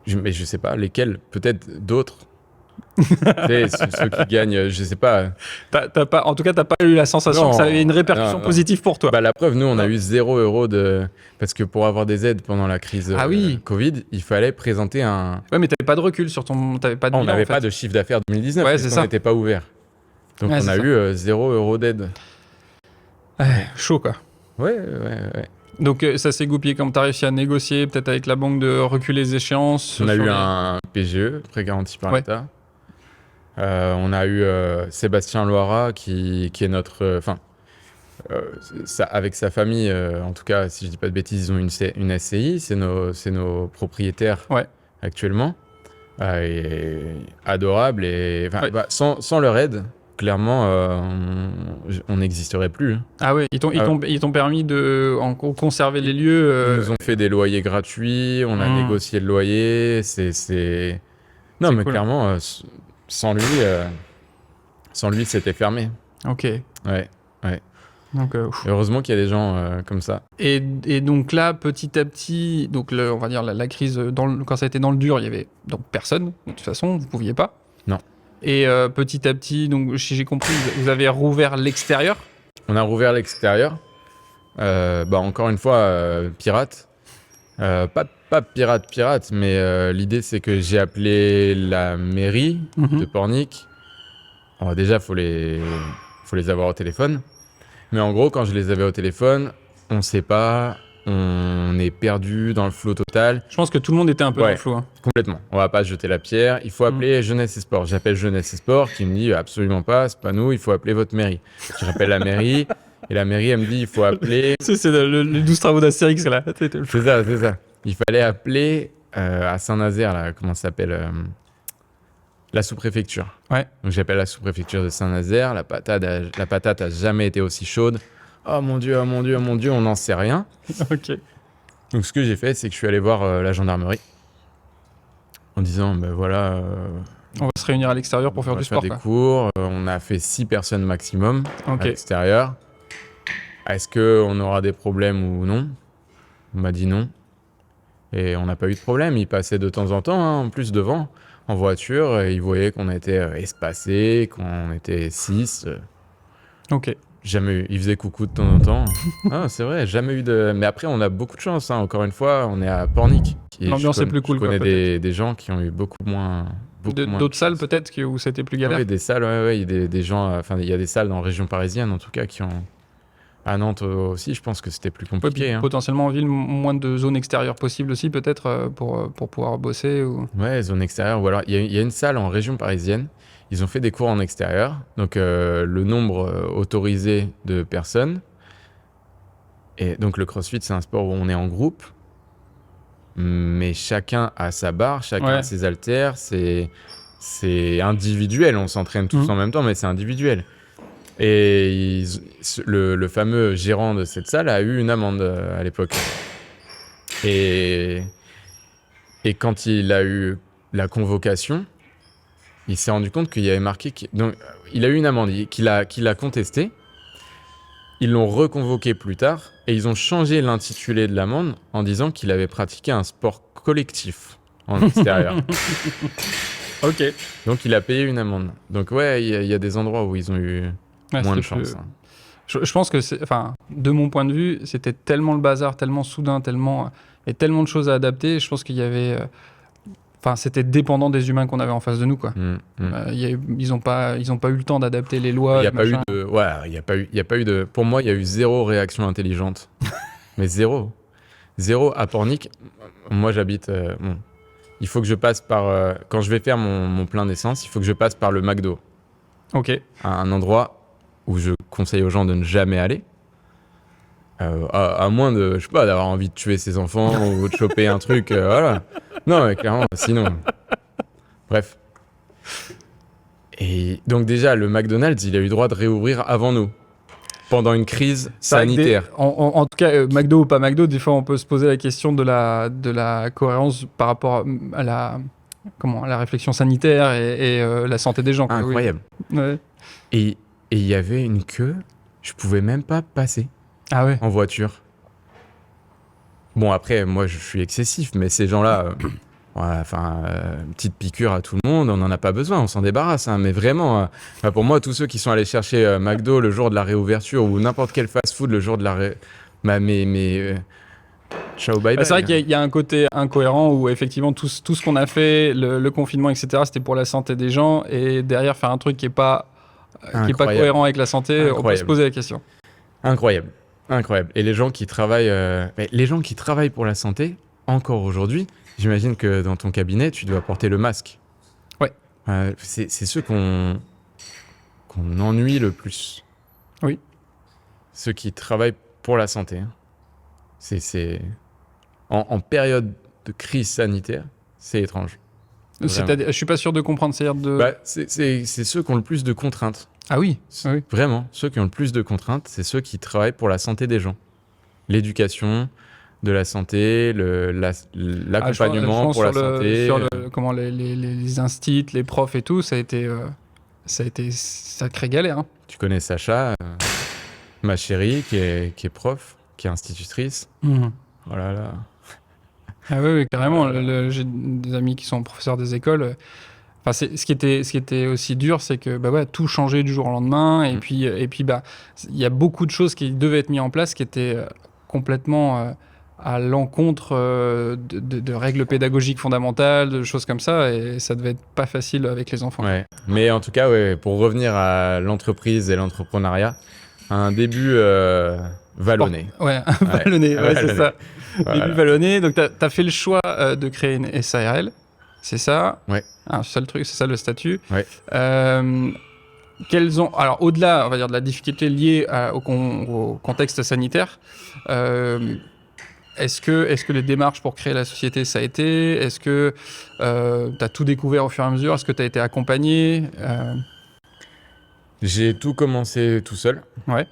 Mais je sais pas, lesquels? Peut-être d'autres. Tu sais, ceux qui gagnent, je sais pas... T'as pas, en tout cas, t'as pas eu la sensation Non, que ça avait une répercussion non. positive pour toi. La preuve, nous, on a Non. eu 0 € de... Parce que pour avoir des aides pendant la crise Ah oui. Covid, il fallait présenter un... Ouais, mais t'avais pas de recul sur ton. T'avais pas de on bilan, n'avait en fait. pas de chiffre d'affaires 2019 Ouais, parce c'est qu'on ça. n'était pas ouvert. Donc Ouais, on c'est a ça. eu 0 € d'aide. Ouais, chaud, quoi. Ouais. Donc, ça s'est goupillé comme t'as réussi à négocier, peut-être avec la banque, de reculer les échéances. On a sur eu les- un PGE, prêt garanti par Ouais. l'État. On a eu Sébastien Loira qui est notre... avec sa famille, en tout cas, si je dis pas de bêtises, ils ont une SCI, c'est nos propriétaires Ouais. actuellement. Et adorable. Et, Ouais. sans leur aide, clairement, on n'existerait plus. Ah ouais, ils t'ont permis de conserver les lieux. Ils nous ont fait des loyers gratuits, on a Hmm. négocié le loyer. Non, C'est mais cool. clairement, sans lui, c'était fermé. Ok. Ouais. Donc, Heureusement qu'il y a des gens comme ça. et donc là, petit à petit, donc on va dire la crise, quand ça a été dans le dur, il y avait donc personne. De toute façon, vous pouviez pas. Non. Et petit à petit, donc si j'ai compris, vous avez rouvert l'extérieur. On a rouvert l'extérieur. Encore une fois, pirate. Pas pirate, mais l'idée c'est que j'ai appelé la mairie de Pornic. Alors déjà, faut les avoir au téléphone. Mais en gros, quand je les avais au téléphone, on sait pas, on est perdu dans le flot total. Je pense que tout le monde était un peu dans Ouais. le flou. Hein. Complètement. On va pas se jeter la pierre. Il faut appeler Jeunesse et Sport. J'appelle Jeunesse et Sport qui me dit absolument pas, c'est pas nous, il faut appeler votre mairie. Je rappelle la mairie et la mairie, elle me dit il faut appeler. C'est les 12 travaux d'Astérix là. C'est ça. Il fallait appeler à Saint-Nazaire, là, comment ça s'appelle la sous-préfecture. Ouais. Donc j'appelle la sous-préfecture de Saint-Nazaire. La patate a jamais été aussi chaude. Oh mon Dieu, on n'en sait rien. Ok. Donc ce que j'ai fait, c'est que je suis allé voir la gendarmerie en disant, voilà, On va se réunir à l'extérieur pour on faire va du sport. des Quoi. cours. On a fait 6 personnes maximum Ok. à l'extérieur. Est-ce qu'on aura des problèmes ou non? On m'a dit non. Et on n'a pas eu de problème. Ils passaient de temps en temps, hein, en plus devant, en voiture. Et ils voyaient qu'on était espacés, qu'on était 6. Ok. Jamais eu. Ils faisaient coucou de temps en temps. Ah, c'est vrai, jamais eu de. Mais après, on a beaucoup de chance. Hein. Encore une fois, on est à Pornic. L'ambiance est plus cool, Je connais quoi, peut-être. des gens qui ont eu beaucoup moins. Beaucoup moins de D'autres salles, chance. peut-être, où c'était plus Ah galère. oui, des salles, ouais, il y a des gens. Enfin, il y a des salles dans la région parisienne, en tout cas, qui ont. À Nantes aussi, je pense que c'était plus Ouais, puis compliqué. Hein. potentiellement en ville, moins de zones extérieures possibles aussi, peut-être, pour pouvoir bosser. Ou... Ouais, zone extérieure. Ou alors, il y a une salle en région parisienne. Ils ont fait des cours en extérieur. Donc, le nombre autorisé de personnes. Et donc, le CrossFit, c'est un sport où on est en groupe. Mais chacun a sa barre, chacun a ses haltères. C'est individuel. On s'entraîne tous en même temps, mais c'est individuel. Et le fameux gérant de cette salle a eu une amende à l'époque. Et quand il a eu la convocation, il s'est rendu compte qu'il y avait marqué... Donc, il a eu une amende qu'il a contestée. Ils l'ont reconvoqué plus tard et ils ont changé l'intitulé de l'amende en disant qu'il avait pratiqué un sport collectif en extérieur. Ok. Donc, il a payé une amende. Donc, ouais, il y a des endroits où ils ont eu moins de chance. Hein. Je pense que, de mon point de vue, c'était tellement le bazar, tellement soudain, et tellement de choses à adapter. Je pense qu'il y avait... c'était dépendant des humains qu'on avait en face de nous, quoi. Ils ont pas eu le temps d'adapter les lois. Il n'y a pas eu de... Ouais, il y a pas eu de... Pour moi, il y a eu zéro réaction intelligente. Mais zéro. Zéro à Pornic. Moi, j'habite... il faut que je passe par... quand je vais faire mon plein d'essence, il faut que je passe par le McDo. Ok. Un endroit où je conseille aux gens de ne jamais aller. À moins de, je sais pas, d'avoir envie de tuer ses enfants ou de choper un truc, voilà. Non, mais clairement, sinon. Bref. Et donc déjà, le McDonald's, il a eu le droit de réouvrir avant nous, pendant une crise sanitaire. En tout cas, McDo ou pas McDo, des fois, on peut se poser la question de la cohérence par rapport à la réflexion sanitaire et la santé des gens. Quoi. Incroyable. Oui. Ouais. Et il y avait une queue, je pouvais même pas passer. Ah ouais. En voiture. Bon, après, moi, je suis excessif, mais ces gens-là, petite piqûre à tout le monde, on n'en a pas besoin, on s'en débarrasse. Hein, mais vraiment, pour moi, tous ceux qui sont allés chercher McDo le jour de la réouverture ou n'importe quel fast-food le jour de la ciao, bye bye. C'est vrai qu'il y a un côté incohérent où, effectivement, tout ce qu'on a fait, le confinement, etc., c'était pour la santé des gens. Et derrière, faire un truc qui n'est pas cohérent avec la santé, on peut se poser la question. Incroyable. Et les gens qui travaillent, pour la santé, encore aujourd'hui, j'imagine que dans ton cabinet, tu dois porter le masque. Ouais. C'est ceux qu'on ennuie le plus. Oui. Ceux qui travaillent pour la santé. Hein. C'est en période de crise sanitaire, c'est étrange. C'est-à-dire, je suis pas sûr de comprendre. C'est ceux qui ont le plus de contraintes. Ah oui. Vraiment, ceux qui ont le plus de contraintes, c'est ceux qui travaillent pour la santé des gens. L'éducation de la santé, l'accompagnement pour la santé. Comment les instits, les profs et tout, ça a été sacrée galère. Hein. Tu connais Sacha, ma chérie, qui est prof, qui est institutrice. Oh là là. Ah oui, carrément. J'ai des amis qui sont professeurs des écoles. Ce qui était aussi dur, c'est que tout changeait du jour au lendemain. Et puis il y a beaucoup de choses qui devaient être mises en place qui étaient complètement à l'encontre de règles pédagogiques fondamentales, de choses comme ça. Et ça devait être pas facile avec les enfants. Ouais. Mais en tout cas, pour revenir à l'entreprise et l'entrepreneuriat, un début vallonné. Vallonné, c'est ça. Voilà. Début vallonné. Donc, tu as fait le choix de créer une SARL. C'est ça. Ouais. C'est ça le truc, c'est ça le statut. Ouais. Alors, au-delà, on va dire, de la difficulté liée au contexte sanitaire, est-ce que les démarches pour créer la société, ça a été? Est-ce que tu as tout découvert au fur et à mesure? Est-ce que tu as été accompagné? J'ai tout commencé tout seul. Ouais.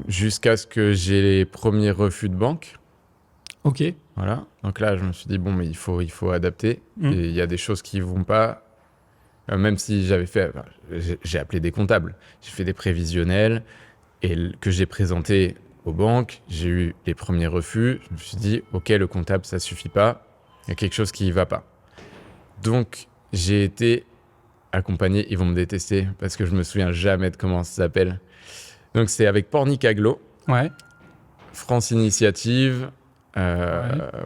Jusqu'à ce que j'ai les premiers refus de banque. Ok. Voilà. Donc là, je me suis dit, bon, mais il faut adapter. Et il y a des choses qui vont pas. Même si j'ai appelé des comptables. J'ai fait des prévisionnels que j'ai présentés aux banques, j'ai eu les premiers refus. Je me suis dit, ok, le comptable, ça suffit pas. Il y a quelque chose qui y va pas. Donc, j'ai été accompagné. Ils vont me détester parce que je me souviens jamais de comment ça s'appelle. Donc, c'est avec Pornic Aglo, Ouais. France Initiative. Ouais.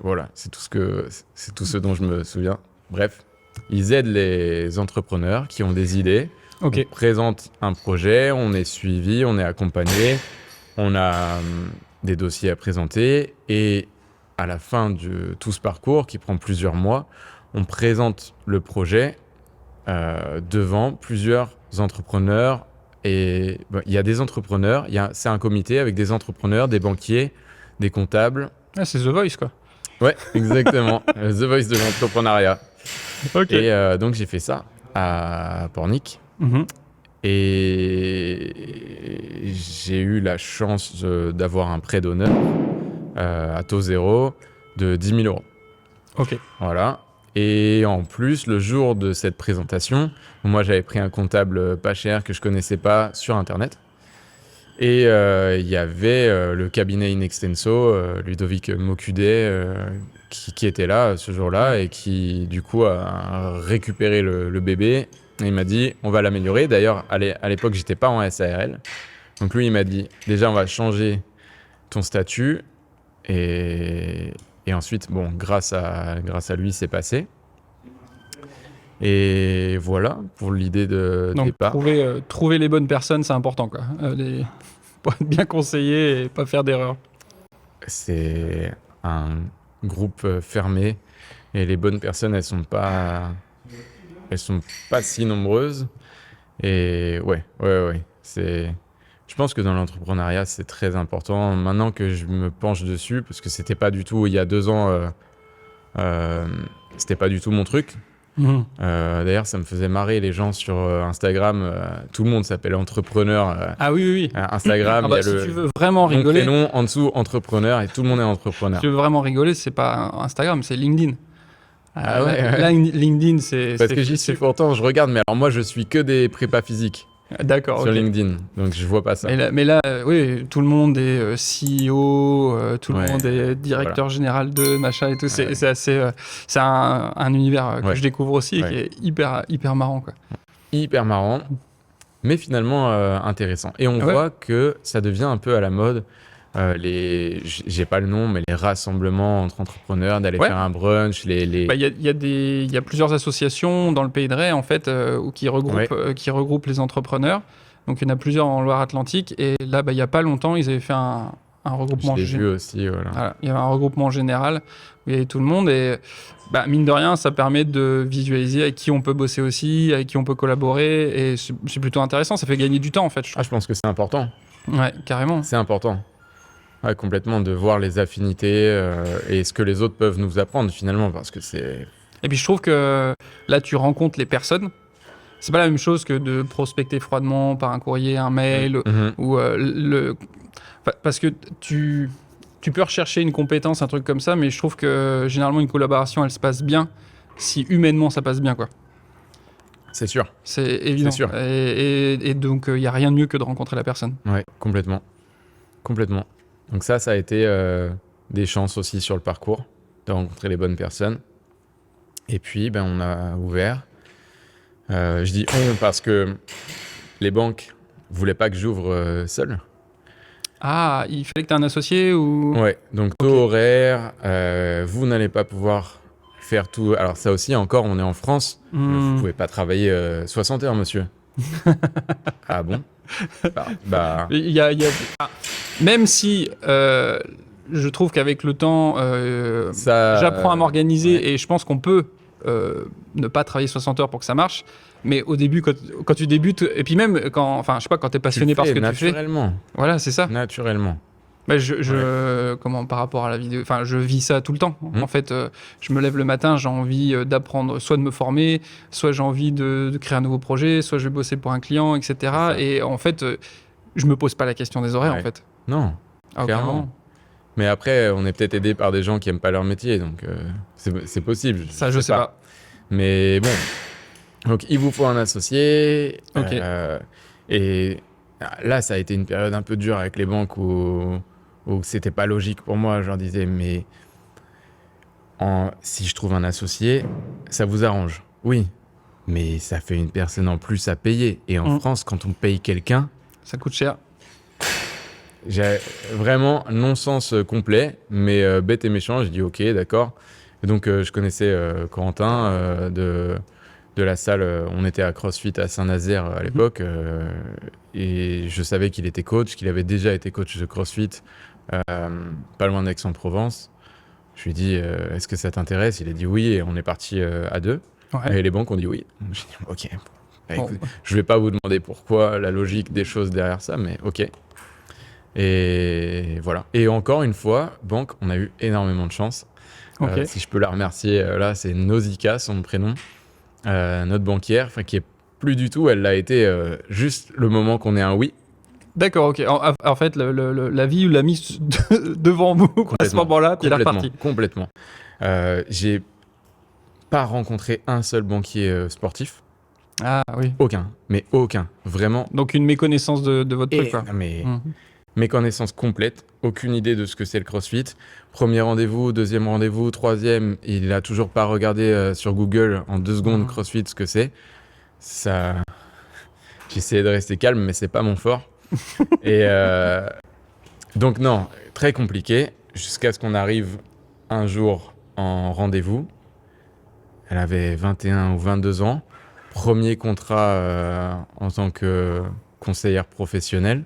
Voilà, c'est tout ce dont je me souviens. Bref, ils aident les entrepreneurs qui ont des idées. Ok. On présente un projet, on est suivi, on est accompagné, on a des dossiers à présenter et à la fin de tout ce parcours qui prend plusieurs mois, on présente le projet devant plusieurs entrepreneurs et il y a des entrepreneurs, c'est un comité avec des entrepreneurs, des banquiers, des comptables. Ah, c'est The Voice, quoi. Ouais, exactement. The Voice de l'entrepreneuriat. Ok. Et donc j'ai fait ça à Pornic. Mhm. Et j'ai eu la chance d'avoir un prêt d'honneur à taux zéro de 10 000 euros. Ok. Voilà. Et en plus, le jour de cette présentation, moi j'avais pris un comptable pas cher que je connaissais pas sur Internet. Et il y avait le cabinet In Extenso, Ludovic Mocudet, qui était là ce jour-là et qui du coup a récupéré le bébé. Et il m'a dit, on va l'améliorer. D'ailleurs, à l'époque, j'étais pas en SARL. Donc lui, il m'a dit, déjà, on va changer ton statut. Et ensuite, bon, grâce à lui, c'est passé. Et voilà pour l'idée de Donc, départ. trouver les bonnes personnes, c'est important, quoi. Pour être bien conseillé et pas faire d'erreur. C'est un groupe fermé et les bonnes personnes, elles sont pas si nombreuses. Et ouais. Je pense que dans l'entrepreneuriat, c'est très important. Maintenant que je me penche dessus, parce que c'était pas du tout, il y a 2 ans, c'était pas du tout mon truc. Mhm. D'ailleurs, ça me faisait marrer les gens sur Instagram. Tout le monde s'appelle entrepreneur. Ah oui. Instagram, Ah il bah, y a si le tu veux vraiment nom, rigoler, prénom, en dessous entrepreneur et tout le monde est entrepreneur. si tu veux vraiment rigoler, c'est pas Instagram, c'est LinkedIn. Ah ouais, Là, LinkedIn, c'est... Parce que j'y suis pourtant, je regarde, mais alors moi, je suis que des prépas physiques D'accord, sur ok. LinkedIn, donc je vois pas ça. Mais là, oui, tout le monde est CEO, tout le Ouais, monde est directeur général de machin et tout. C'est assez, c'est un univers que Ouais. je découvre aussi et qui est hyper marrant, quoi. Hyper marrant, mais finalement intéressant. Et on Ouais. voit que ça devient un peu à la mode. J'ai pas le nom, mais les rassemblements entre entrepreneurs, d'aller Ouais. faire un brunch, Bah, il y a plusieurs associations dans le Pays de Ré, en fait, qui regroupent les entrepreneurs. Donc, il y en a plusieurs en Loire-Atlantique. Et là, bah, il y a pas longtemps, ils avaient fait un regroupement je l'ai vu aussi, voilà. Voilà, il y avait un regroupement général où il y avait tout le monde et bah, mine de rien, ça permet de visualiser avec qui on peut bosser aussi, avec qui on peut collaborer et c'est plutôt intéressant. Ça fait gagner du temps en fait, je Ah, je pense que c'est important. trouve. Ouais, carrément. C'est important. Ouais, complètement, de voir les affinités et ce que les autres peuvent nous apprendre finalement, parce que c'est... Et puis je trouve que là, tu rencontres les personnes. C'est pas la même chose que de prospecter froidement par un courrier, un mail ou parce que tu peux rechercher une compétence, un truc comme ça, mais je trouve que généralement une collaboration, elle se passe bien si humainement ça passe bien, quoi. C'est sûr. C'est évident. C'est sûr. Et donc, il n'y a rien de mieux que de rencontrer la personne. Ouais, complètement. Complètement. Donc ça a été des chances aussi sur le parcours, de rencontrer les bonnes personnes. Et puis, ben, on a ouvert. Je dis on parce que les banques voulaient pas que j'ouvre seul. Ah, il fallait que tu aies un associé ou... Ouais, donc taux horaire, vous n'allez pas pouvoir faire tout. Alors ça aussi, encore, on est en France. Vous pouvez pas travailler 60 heures, monsieur. Ah bon? Bah, Même si je trouve qu'avec le temps, ça, j'apprends à m'organiser ouais. et je pense qu'on peut ne pas travailler 60 heures pour que ça marche. Mais au début, quand tu débutes, et puis même quand, enfin, je sais pas, quand tu es passionné par ce que tu fais. Naturellement. Voilà, c'est ça. Naturellement. Bah, comment par rapport à la vidéo, enfin, je vis ça tout le temps. En fait, je me lève le matin, j'ai envie d'apprendre, soit de me former, soit j'ai envie de créer un nouveau projet, soit je vais bosser pour un client, etc. Et en fait, je me pose pas la question des horaires, Ouais. en fait. Non, Ah, clairement. Mais après, on est peut-être aidé par des gens qui aiment pas leur métier, donc c'est possible. Ça, je sais pas. Mais bon, donc il vous faut un associé. Ok. Et là, ça a été une période un peu dure avec les banques où ou que c'était pas logique pour moi. Je leur disais, mais si je trouve un associé, ça vous arrange? Oui, mais ça fait une personne en plus à payer. Et en France, quand on paye quelqu'un, Ça coûte cher. j'ai vraiment non-sens complet, mais bête et méchant. J'ai dit ok, d'accord. Et donc je connaissais Corentin de la salle. On était à CrossFit à Saint-Nazaire à l'époque, et je savais qu'il était coach, qu'il avait déjà été coach de CrossFit, pas loin d'Aix-en-Provence. Je lui ai dit est-ce que ça t'intéresse? Il a dit oui, et on est parti à deux. Ouais. Et les banques ont dit oui. J'ai dit ok. Bah, Bon. écoute, je vais pas vous demander pourquoi, la logique des choses derrière ça, mais ok. Et voilà. Et encore une fois, banque, on a eu énormément de chance. Ok. Si je peux la remercier, là, c'est Nausicaa, son prénom, notre banquière, qui est plus du tout, elle l'a été juste le moment qu'on ait un oui. D'accord, ok. En fait, la vie l'a mis devant vous à ce moment-là, puis elle est repartie. Complètement. J'ai pas rencontré un seul banquier sportif. Ah oui. Aucun, mais aucun, vraiment. Donc une méconnaissance de votre truc, quoi. Non, mais Mhm. méconnaissance complète, aucune idée de ce que c'est le CrossFit. Premier rendez-vous, deuxième rendez-vous, troisième, il a toujours pas regardé sur Google en 2 secondes CrossFit ce que c'est. Ça, j'essayais de rester calme, mais c'est pas mon fort. Et donc non, très compliqué, jusqu'à ce qu'on arrive un jour en rendez-vous. Elle avait 21 ou 22 ans, premier contrat en tant que conseillère professionnelle.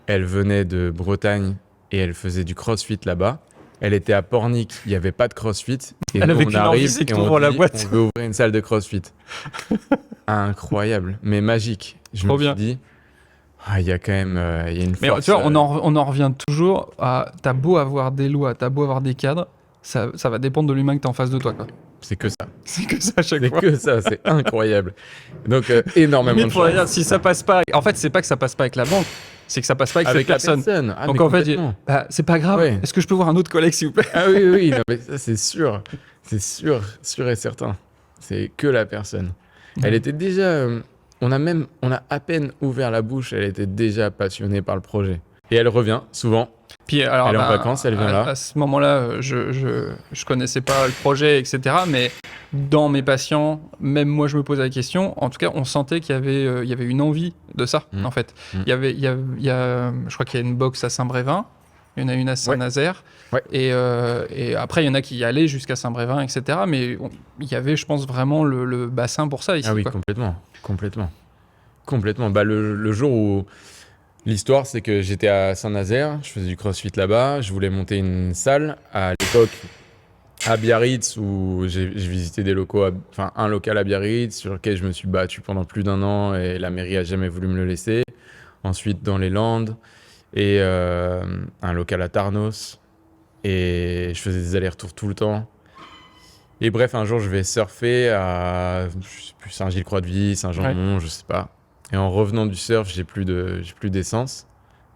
Elle venait de Bretagne et elle faisait du CrossFit là-bas. Elle était à Pornic, il n'y avait pas de CrossFit. Et Elle nous, avait on qu'une envie, arrive c'est et que on t'ouvres la dit, boîte. on veut ouvrir une salle de CrossFit. Incroyable, mais magique. Je Trop me suis bien. dit, il y a quand même il y a une Mais force. tu vois, on en revient toujours à... T'as beau avoir des lois, t'as beau avoir des cadres, ça va dépendre de l'humain que t'as en face de toi, quoi. C'est que ça. C'est que ça à chaque C'est fois. que ça, c'est incroyable. Donc énormément Limite, de faudrait chance. dire, si ça passe pas... En fait, c'est pas que ça passe pas avec la banque, c'est que ça passe pas avec Avec cette la personne. personne. Ah, Donc mais en fait, complètement. c'est pas grave. Ouais. Est-ce que je peux voir un autre collègue, s'il vous plaît? Ah oui, oui, oui, non, mais ça c'est sûr. C'est sûr, sûr et certain. C'est que la personne. Elle était déjà... on a à peine ouvert la bouche, elle était déjà passionnée par le projet. Et elle revient souvent. Puis alors, Elle est en vacances, elle vient là. À ce moment-là, je connaissais pas le projet, etc. Mais dans mes patients, même moi, je me posais la question. En tout cas, on sentait qu'il y avait une envie de ça, en fait. Il y a, je crois qu'il y a une box à Saint-Brévin. Il y en a une à Saint-Nazaire. Ouais. Et après, il y en a qui y allaient jusqu'à Saint-Brévin, etc. Mais il y avait, je pense, vraiment le bassin pour ça ici. Ah oui, quoi. complètement. Bah, le jour où... L'histoire, c'est que j'étais à Saint-Nazaire, je faisais du CrossFit là-bas, je voulais monter une salle. À l'époque, à Biarritz, où j'ai visité des locaux, un local à Biarritz, sur lequel je me suis battu pendant plus d'1 an et la mairie a jamais voulu me le laisser. Ensuite, dans les Landes, et un local à Tarnos. Et je faisais des allers-retours tout le temps. Et bref, un jour, je vais surfer à je sais plus, Saint-Gilles-Croix-de-Vie, Saint-Jean-de-Mont, je sais pas. Et en revenant du surf, j'ai plus d'essence.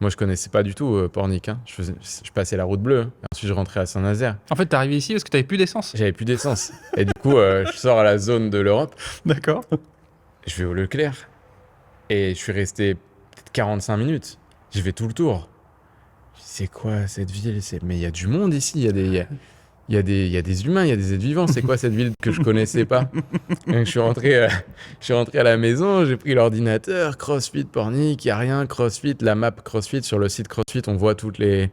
Moi, je connaissais pas du tout Pornic. Hein. Je passais la route bleue. Ensuite, je rentrais à Saint-Nazaire. En fait, t'es arrivé ici parce que t'avais plus d'essence. J'avais plus d'essence. Et du coup, je sors à la zone de l'Europe. D'accord. Je vais au Leclerc. Et je suis resté peut-être 45 minutes. J'ai fait tout le tour. C'est quoi cette ville? Mais il y a du monde ici. Il y a des humains, il y a des êtres vivants. C'est quoi cette ville que je connaissais pas? Donc, je suis rentré à la maison, j'ai pris l'ordinateur, CrossFit, Pornic, il n'y a rien, CrossFit, la map CrossFit, sur le site CrossFit, on voit toutes les...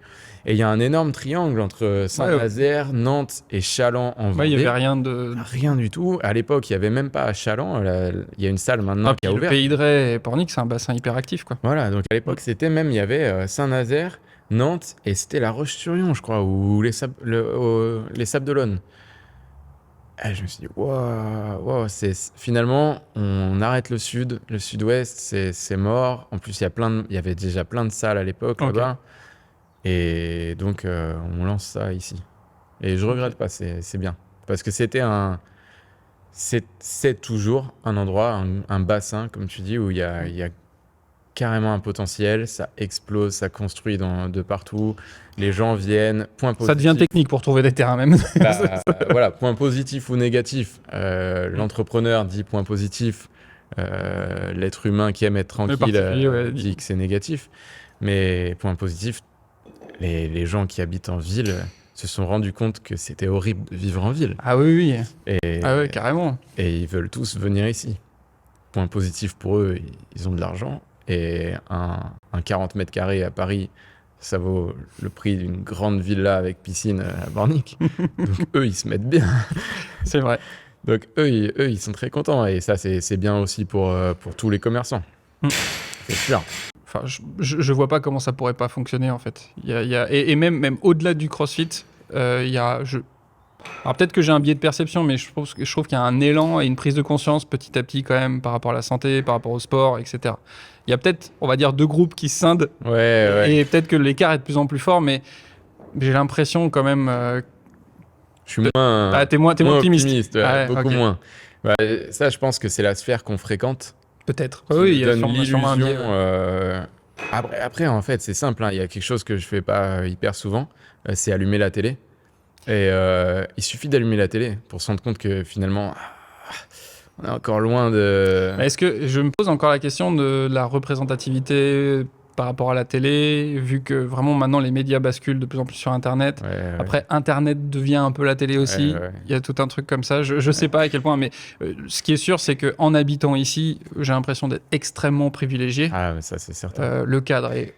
Et il y a un énorme triangle entre Saint-Nazaire, Nantes et Challans en Vendée. Ouais, il n'y avait rien de... Rien du tout. À l'époque, il n'y avait même pas à Challans. Il y a une salle maintenant qui a Le ouvert. Pays de Ré et Pornic, c'est un bassin hyper actif, quoi. Voilà, donc à l'époque, il y avait Saint-Nazaire, Nantes, et c'était La Roche-sur-Yon, je crois, ou les Sables d'Olonne. Et je me suis dit, waouh, finalement, on arrête le sud-ouest, c'est mort. En plus, il y avait déjà plein de salles à l'époque là-bas. Et donc, on lance ça ici. Et je regrette pas, c'est bien. Parce que c'est toujours un endroit, un bassin, comme tu dis, où il y a carrément un potentiel, ça explose, ça construit de partout, les gens viennent, point positif. Ça devient technique pour trouver des terrains même. Voilà, point positif ou négatif. L'entrepreneur dit point positif, l'être humain qui aime être tranquille dit que c'est négatif, mais point positif, les gens qui habitent en ville se sont rendus compte que c'était horrible de vivre en ville. Ah oui, oui. Et, Ah ouais, carrément. et ils veulent tous venir ici. Point positif pour eux, ils ont de l'argent. Et un 40 mètres carrés à Paris, ça vaut le prix d'une grande villa avec piscine à Bornic. Donc eux, ils se mettent bien. C'est vrai. Donc eux, ils sont très contents. Et ça, c'est bien aussi pour tous les commerçants. C'est sûr. Enfin, je vois pas comment ça pourrait pas fonctionner en fait. Et même au-delà du CrossFit, il y a. Alors peut-être que j'ai un biais de perception, mais je trouve qu'il y a un élan et une prise de conscience petit à petit quand même par rapport à la santé, par rapport au sport, etc. Il y a peut-être, on va dire, 2 groupes qui se scindent Ouais. et peut-être que l'écart est de plus en plus fort, mais j'ai l'impression quand même. Je suis moins, T'es moins optimiste. ouais, Ah ouais, beaucoup ok. moins. Bah, ça, je pense que c'est la sphère qu'on fréquente. Peut-être. Qui Oui, nous il y a donne sûrement un biais. l'illusion. Après, en fait, c'est simple. Hein. Il y a quelque chose que je fais pas hyper souvent, c'est allumer la télé. Et il suffit d'allumer la télé pour se rendre compte que finalement, on est encore loin de. Est-ce que je me pose encore la question de la représentativité par rapport à la télé, vu que vraiment maintenant les médias basculent de plus en plus sur Internet. Ouais. Après, Internet devient un peu la télé aussi. Ouais. Il y a tout un truc comme ça. Je sais pas à quel point, mais ce qui est sûr, c'est qu'en habitant ici, j'ai l'impression d'être extrêmement privilégié. Ah, mais ça, c'est certain. Le cadre est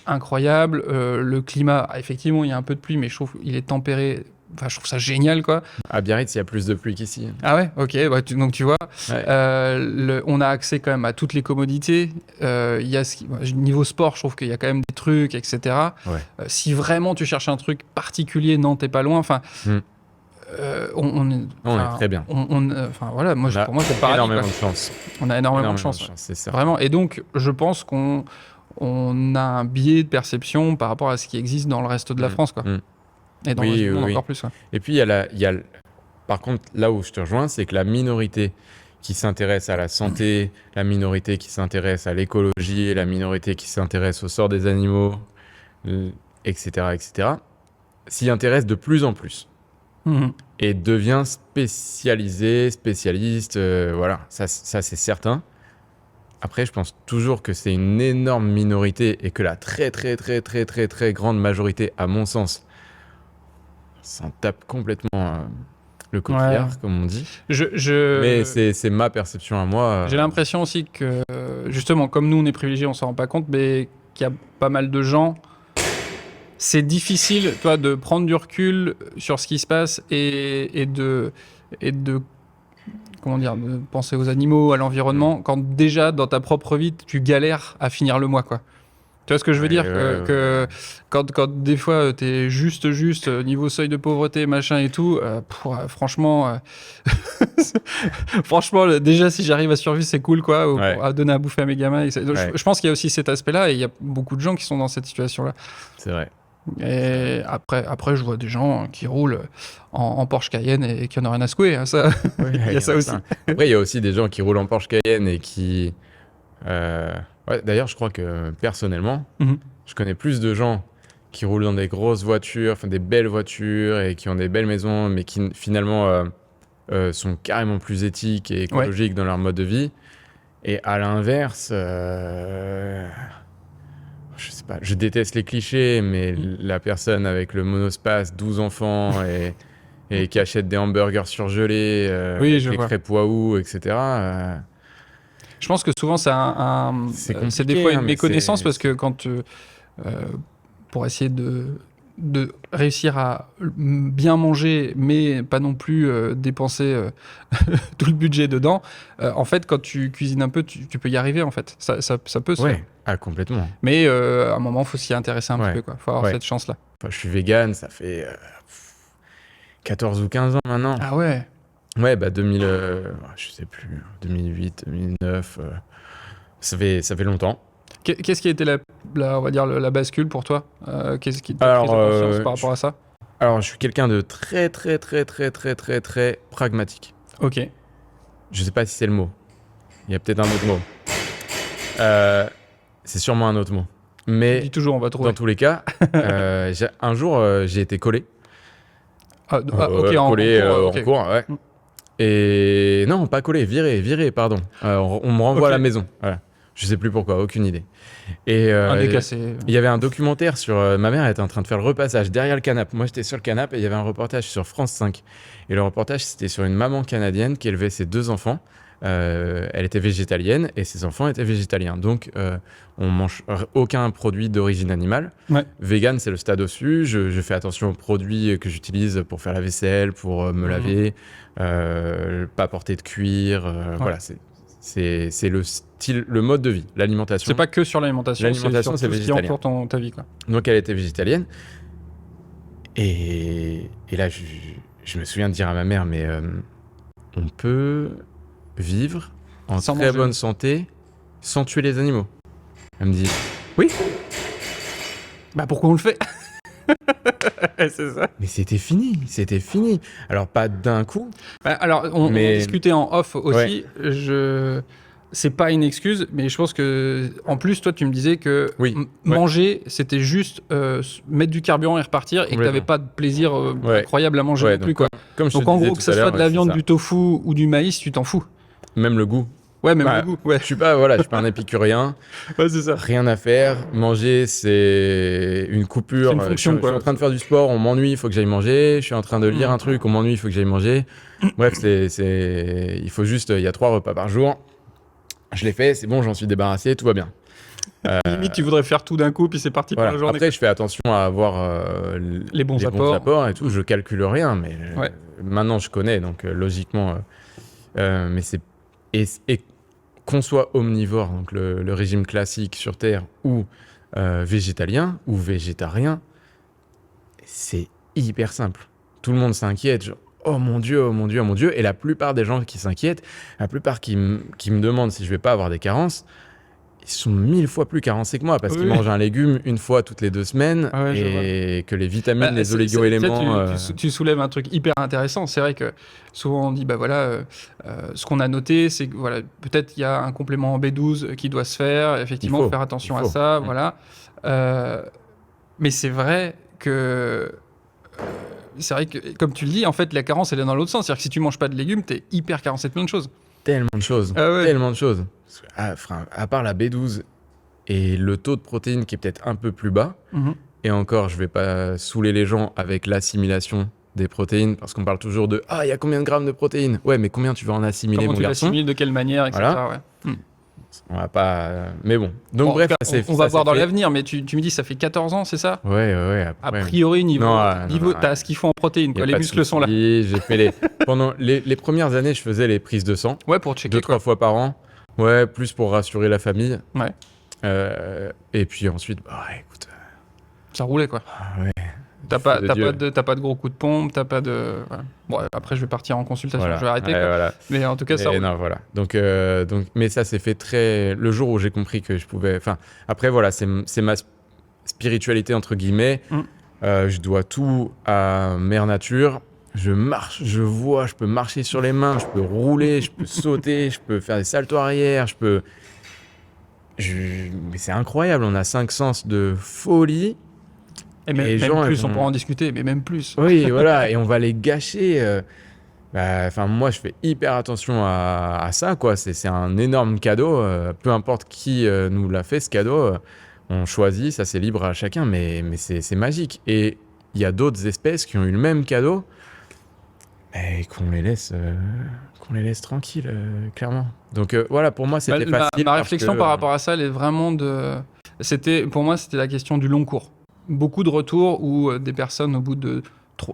incroyable. Le climat, effectivement, il y a un peu de pluie, mais je trouve qu'il est tempéré. Enfin, je trouve ça génial, quoi. À Biarritz, il y a plus de pluie qu'ici. Ah ouais, ok. Bah, donc tu vois, Ouais. on a accès quand même à toutes les commodités. Il y a niveau sport, je trouve qu'il y a quand même des trucs, etc. Ouais. Si vraiment tu cherches un truc particulier, non, t'es pas loin. Enfin, on est très bien. Enfin voilà, pour moi c'est On a pareil. énormément de chance. On a énormément de chance. C'est ça. Vraiment. Et donc, je pense qu'on a un biais de perception par rapport à ce qui existe dans le reste de la France, quoi. Et dans le monde encore plus. Ouais. Et puis, par contre, là où je te rejoins, c'est que la minorité qui s'intéresse à la santé, la minorité qui s'intéresse à l'écologie, la minorité qui s'intéresse au sort des animaux, etc., s'y intéresse de plus en plus. Et devient spécialiste, voilà, ça c'est certain. Après, je pense toujours que c'est une énorme minorité et que la très grande majorité, à mon sens, s'en tape complètement le coquillard, comme on dit. Mais c'est ma perception à moi. J'ai l'impression aussi que, justement, comme nous, on est privilégiés, on s'en rend pas compte, mais qu'il y a pas mal de gens. C'est difficile, toi, de prendre du recul sur ce qui se passe et de comment dire, de penser aux animaux, à l'environnement, quand déjà, dans ta propre vie, tu galères à finir le mois, quoi. Tu vois ce que je veux dire que quand des fois t'es juste niveau seuil de pauvreté machin et tout, franchement déjà si j'arrive à survivre c'est cool quoi, ou à donner à bouffer à mes gamins. Je pense qu'il y a aussi cet aspect-là et il y a beaucoup de gens qui sont dans cette situation-là. C'est vrai. Et après je vois des gens qui roulent en Porsche Cayenne et qui en ont rien à secouer. Hein, ça, il y a ça aussi. Après il y a aussi des gens qui roulent en Porsche Cayenne et qui d'ailleurs, je crois que personnellement, je connais plus de gens qui roulent dans des grosses voitures, enfin des belles voitures et qui ont des belles maisons, mais qui finalement sont carrément plus éthiques et écologiques dans leur mode de vie. Et à l'inverse, je sais pas, je déteste les clichés, mais la personne avec le monospace, 12 enfants et qui achète des hamburgers surgelés, des crêpes Waouh, etc. Je pense que souvent c'est des fois une méconnaissance parce que quand pour essayer de réussir à bien manger mais pas non plus dépenser tout le budget dedans, en fait quand tu cuisines un peu tu peux y arriver en fait, ça peut se faire. Ah, complètement. Mais à un moment il faut s'y intéresser un petit peu, quoi. Faut avoir cette chance là. Enfin, je suis vegan, ça fait 14 ou 15 ans maintenant. Ah ouais. Ouais, bah 2000, je sais plus, 2008, 2009, ça fait longtemps. Qu'est-ce qui a été on va dire la bascule pour toi? Qu'est-ce qui t'a pris conscience par rapport à ça? Alors, je suis quelqu'un de très pragmatique. Ok. Je sais pas si c'est le mot. Il y a peut-être un autre mot. C'est sûrement un autre mot. Mais dis toujours, on va trouver. Dans tous les cas, un jour, j'ai été collé. Collé en cours, ouais. Et non, pas collé, viré, pardon. On me renvoie à la maison. Voilà. Je sais plus pourquoi, aucune idée. Et Un déclassé. il y avait un documentaire sur... ma mère était en train de faire le repassage derrière le canapé. Moi, j'étais sur le canapé et il y avait un reportage sur France 5. Et le reportage, c'était sur une maman canadienne qui élevait ses 2 enfants. Elle était végétalienne et ses enfants étaient végétaliens. Donc, on mange aucun produit d'origine animale. Ouais. Vegan, c'est le stade au-dessus. Je fais attention aux produits que j'utilise pour faire la vaisselle, pour me laver, pas porter de cuir. Voilà, c'est le style, le mode de vie, l'alimentation. C'est pas que sur l'alimentation, L'alimentation, c'est sur tout ce qui végétalien. entoure ta vie, quoi. Donc, elle était végétalienne. Et là, je me souviens de dire à ma mère, mais on peut vivre en Sans très manger. bonne santé sans tuer les animaux. Elle me dit, oui, Bah pourquoi on le fait? C'est ça. mais c'était fini. Alors, pas d'un coup. Bah, alors, on discutait en off aussi. C'est pas une excuse, mais je pense que, en plus, toi, tu me disais que Oui. manger, c'était juste mettre du carburant et repartir, et que t'avais pas de plaisir incroyable à manger non plus, quoi. Comme je te Donc, en disais gros, tout que ça à soit l'heure, de la c'est viande, ça. du tofu ou du maïs, tu t'en fous. Même le goût. Ouais, même Bah, le goût. Ouais, Je suis pas un épicurien. ouais c'est ça. Rien à faire. Manger, c'est une coupure. C'est une fonction, je suis quoi. en train de faire du sport, on m'ennuie, il faut que j'aille manger. Je suis en train de lire un truc, on m'ennuie, il faut que j'aille manger. Bref, il faut juste, il y a 3 repas par jour. Je l'ai fait, c'est bon, j'en suis débarrassé, tout va bien. Limite, tu voudrais faire tout d'un coup, puis c'est parti pour Voilà. la journée. Après, je fais attention à avoir Les bons apports. et tout. Je calcule rien, mais Ouais. maintenant je connais, donc logiquement. Mais c'est et qu'on soit omnivore, donc le régime classique sur Terre, ou végétalien ou végétarien, c'est hyper simple. Tout le monde s'inquiète, genre, oh mon Dieu, oh mon Dieu, oh mon Dieu. Et la plupart des gens qui s'inquiètent, la plupart qui me demandent si je vais pas avoir des carences, ils sont 1000 fois plus carencés que moi parce qu'ils mangent un légume une fois toutes les 2 semaines et que les vitamines, les oligo-éléments. Tu soulèves un truc hyper intéressant. C'est vrai que souvent on dit, bah voilà, ce qu'on a noté, c'est que voilà, peut-être il y a un complément en B12 qui doit se faire. Effectivement, faire attention à ça, voilà. Mais c'est vrai que. Comme tu le dis, en fait, la carence, elle est dans l'autre sens. C'est-à-dire que si tu manges pas de légumes, t'es hyper carencé de plein de choses. Tellement de choses. Tellement de choses. À part la B12 et le taux de protéines qui est peut-être un peu plus bas, et encore, je vais pas saouler les gens avec l'assimilation des protéines, parce qu'on parle toujours de « Ah, il y a combien de grammes de protéines ?» Ouais, mais combien tu vas en assimiler, Comment mon tu garçon ? l'assimiles, de quelle manière, etc. Voilà. Ouais. On va pas... Mais bon. Donc bref, on va voir dans l'avenir, mais tu me dis ça fait 14 ans, c'est ça ? Ouais. A priori, niveau t'as ce qu'il faut en protéines, quoi. Les muscles sont là. J'ai fait pendant les premières années, je faisais les prises de sang. Ouais, pour checker. 2-3 fois par an. Ouais, plus pour rassurer la famille. Ouais. Et puis ensuite, bah écoute. Ça roulait, quoi. Ouais. T'as pas de gros coups de pompe, t'as pas de. Voilà. Bon, après, je vais partir en consultation, je vais arrêter. Quoi. Voilà. Mais en tout cas, ça roule. Non, voilà. Donc, mais ça s'est fait très. Le jour où j'ai compris que je pouvais. Enfin, après, voilà, c'est ma spiritualité, entre guillemets. Je dois tout à Mère Nature. Je marche, je vois, je peux marcher sur les mains, je peux rouler, je peux sauter, je peux faire des saltos arrière, Mais c'est incroyable, on a 5 sens de folie. Et même plus, on pourra en discuter, mais même plus. Oui, voilà, et on va les gâcher. Moi, je fais hyper attention à ça, quoi. C'est un énorme cadeau. Peu importe qui nous l'a fait, ce cadeau, on choisit, ça c'est libre à chacun, mais c'est magique. Et il y a d'autres espèces qui ont eu le même cadeau, et qu'on les laisse tranquilles, clairement. Donc voilà, pour moi, c'était facile. Ma réflexion par rapport à ça, elle est vraiment pour moi, c'était la question du long cours. Beaucoup de retours où des personnes, au bout de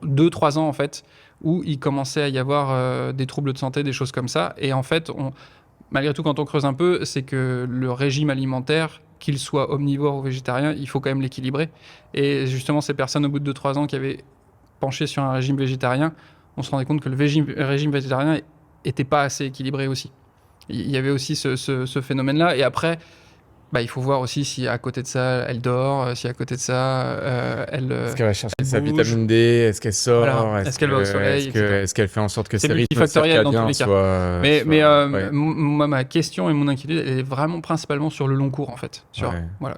2-3 ans, en fait, où il commençait à y avoir des troubles de santé, des choses comme ça. Et en fait, malgré tout, quand on creuse un peu, c'est que le régime alimentaire, qu'il soit omnivore ou végétarien, il faut quand même l'équilibrer. Et justement, ces personnes, au bout de 2-3 ans, qui avaient penché sur un régime végétarien, on se rendait compte que le régime végétarien n'était pas assez équilibré aussi. Il y avait aussi ce phénomène-là. Et après... il faut voir aussi si à côté de ça, elle dort, si à côté de ça, elle. Est-ce qu'elle va chercher sa vitamine D ? Est-ce qu'elle sort ? Voilà. Est-ce qu'elle va au soleil ? Est-ce qu'elle fait en sorte que ses rythmes multifactoriel dans tous les cas. soient... Moi, ma question et mon inquiétude, elle est vraiment principalement sur le long cours, en fait. Sur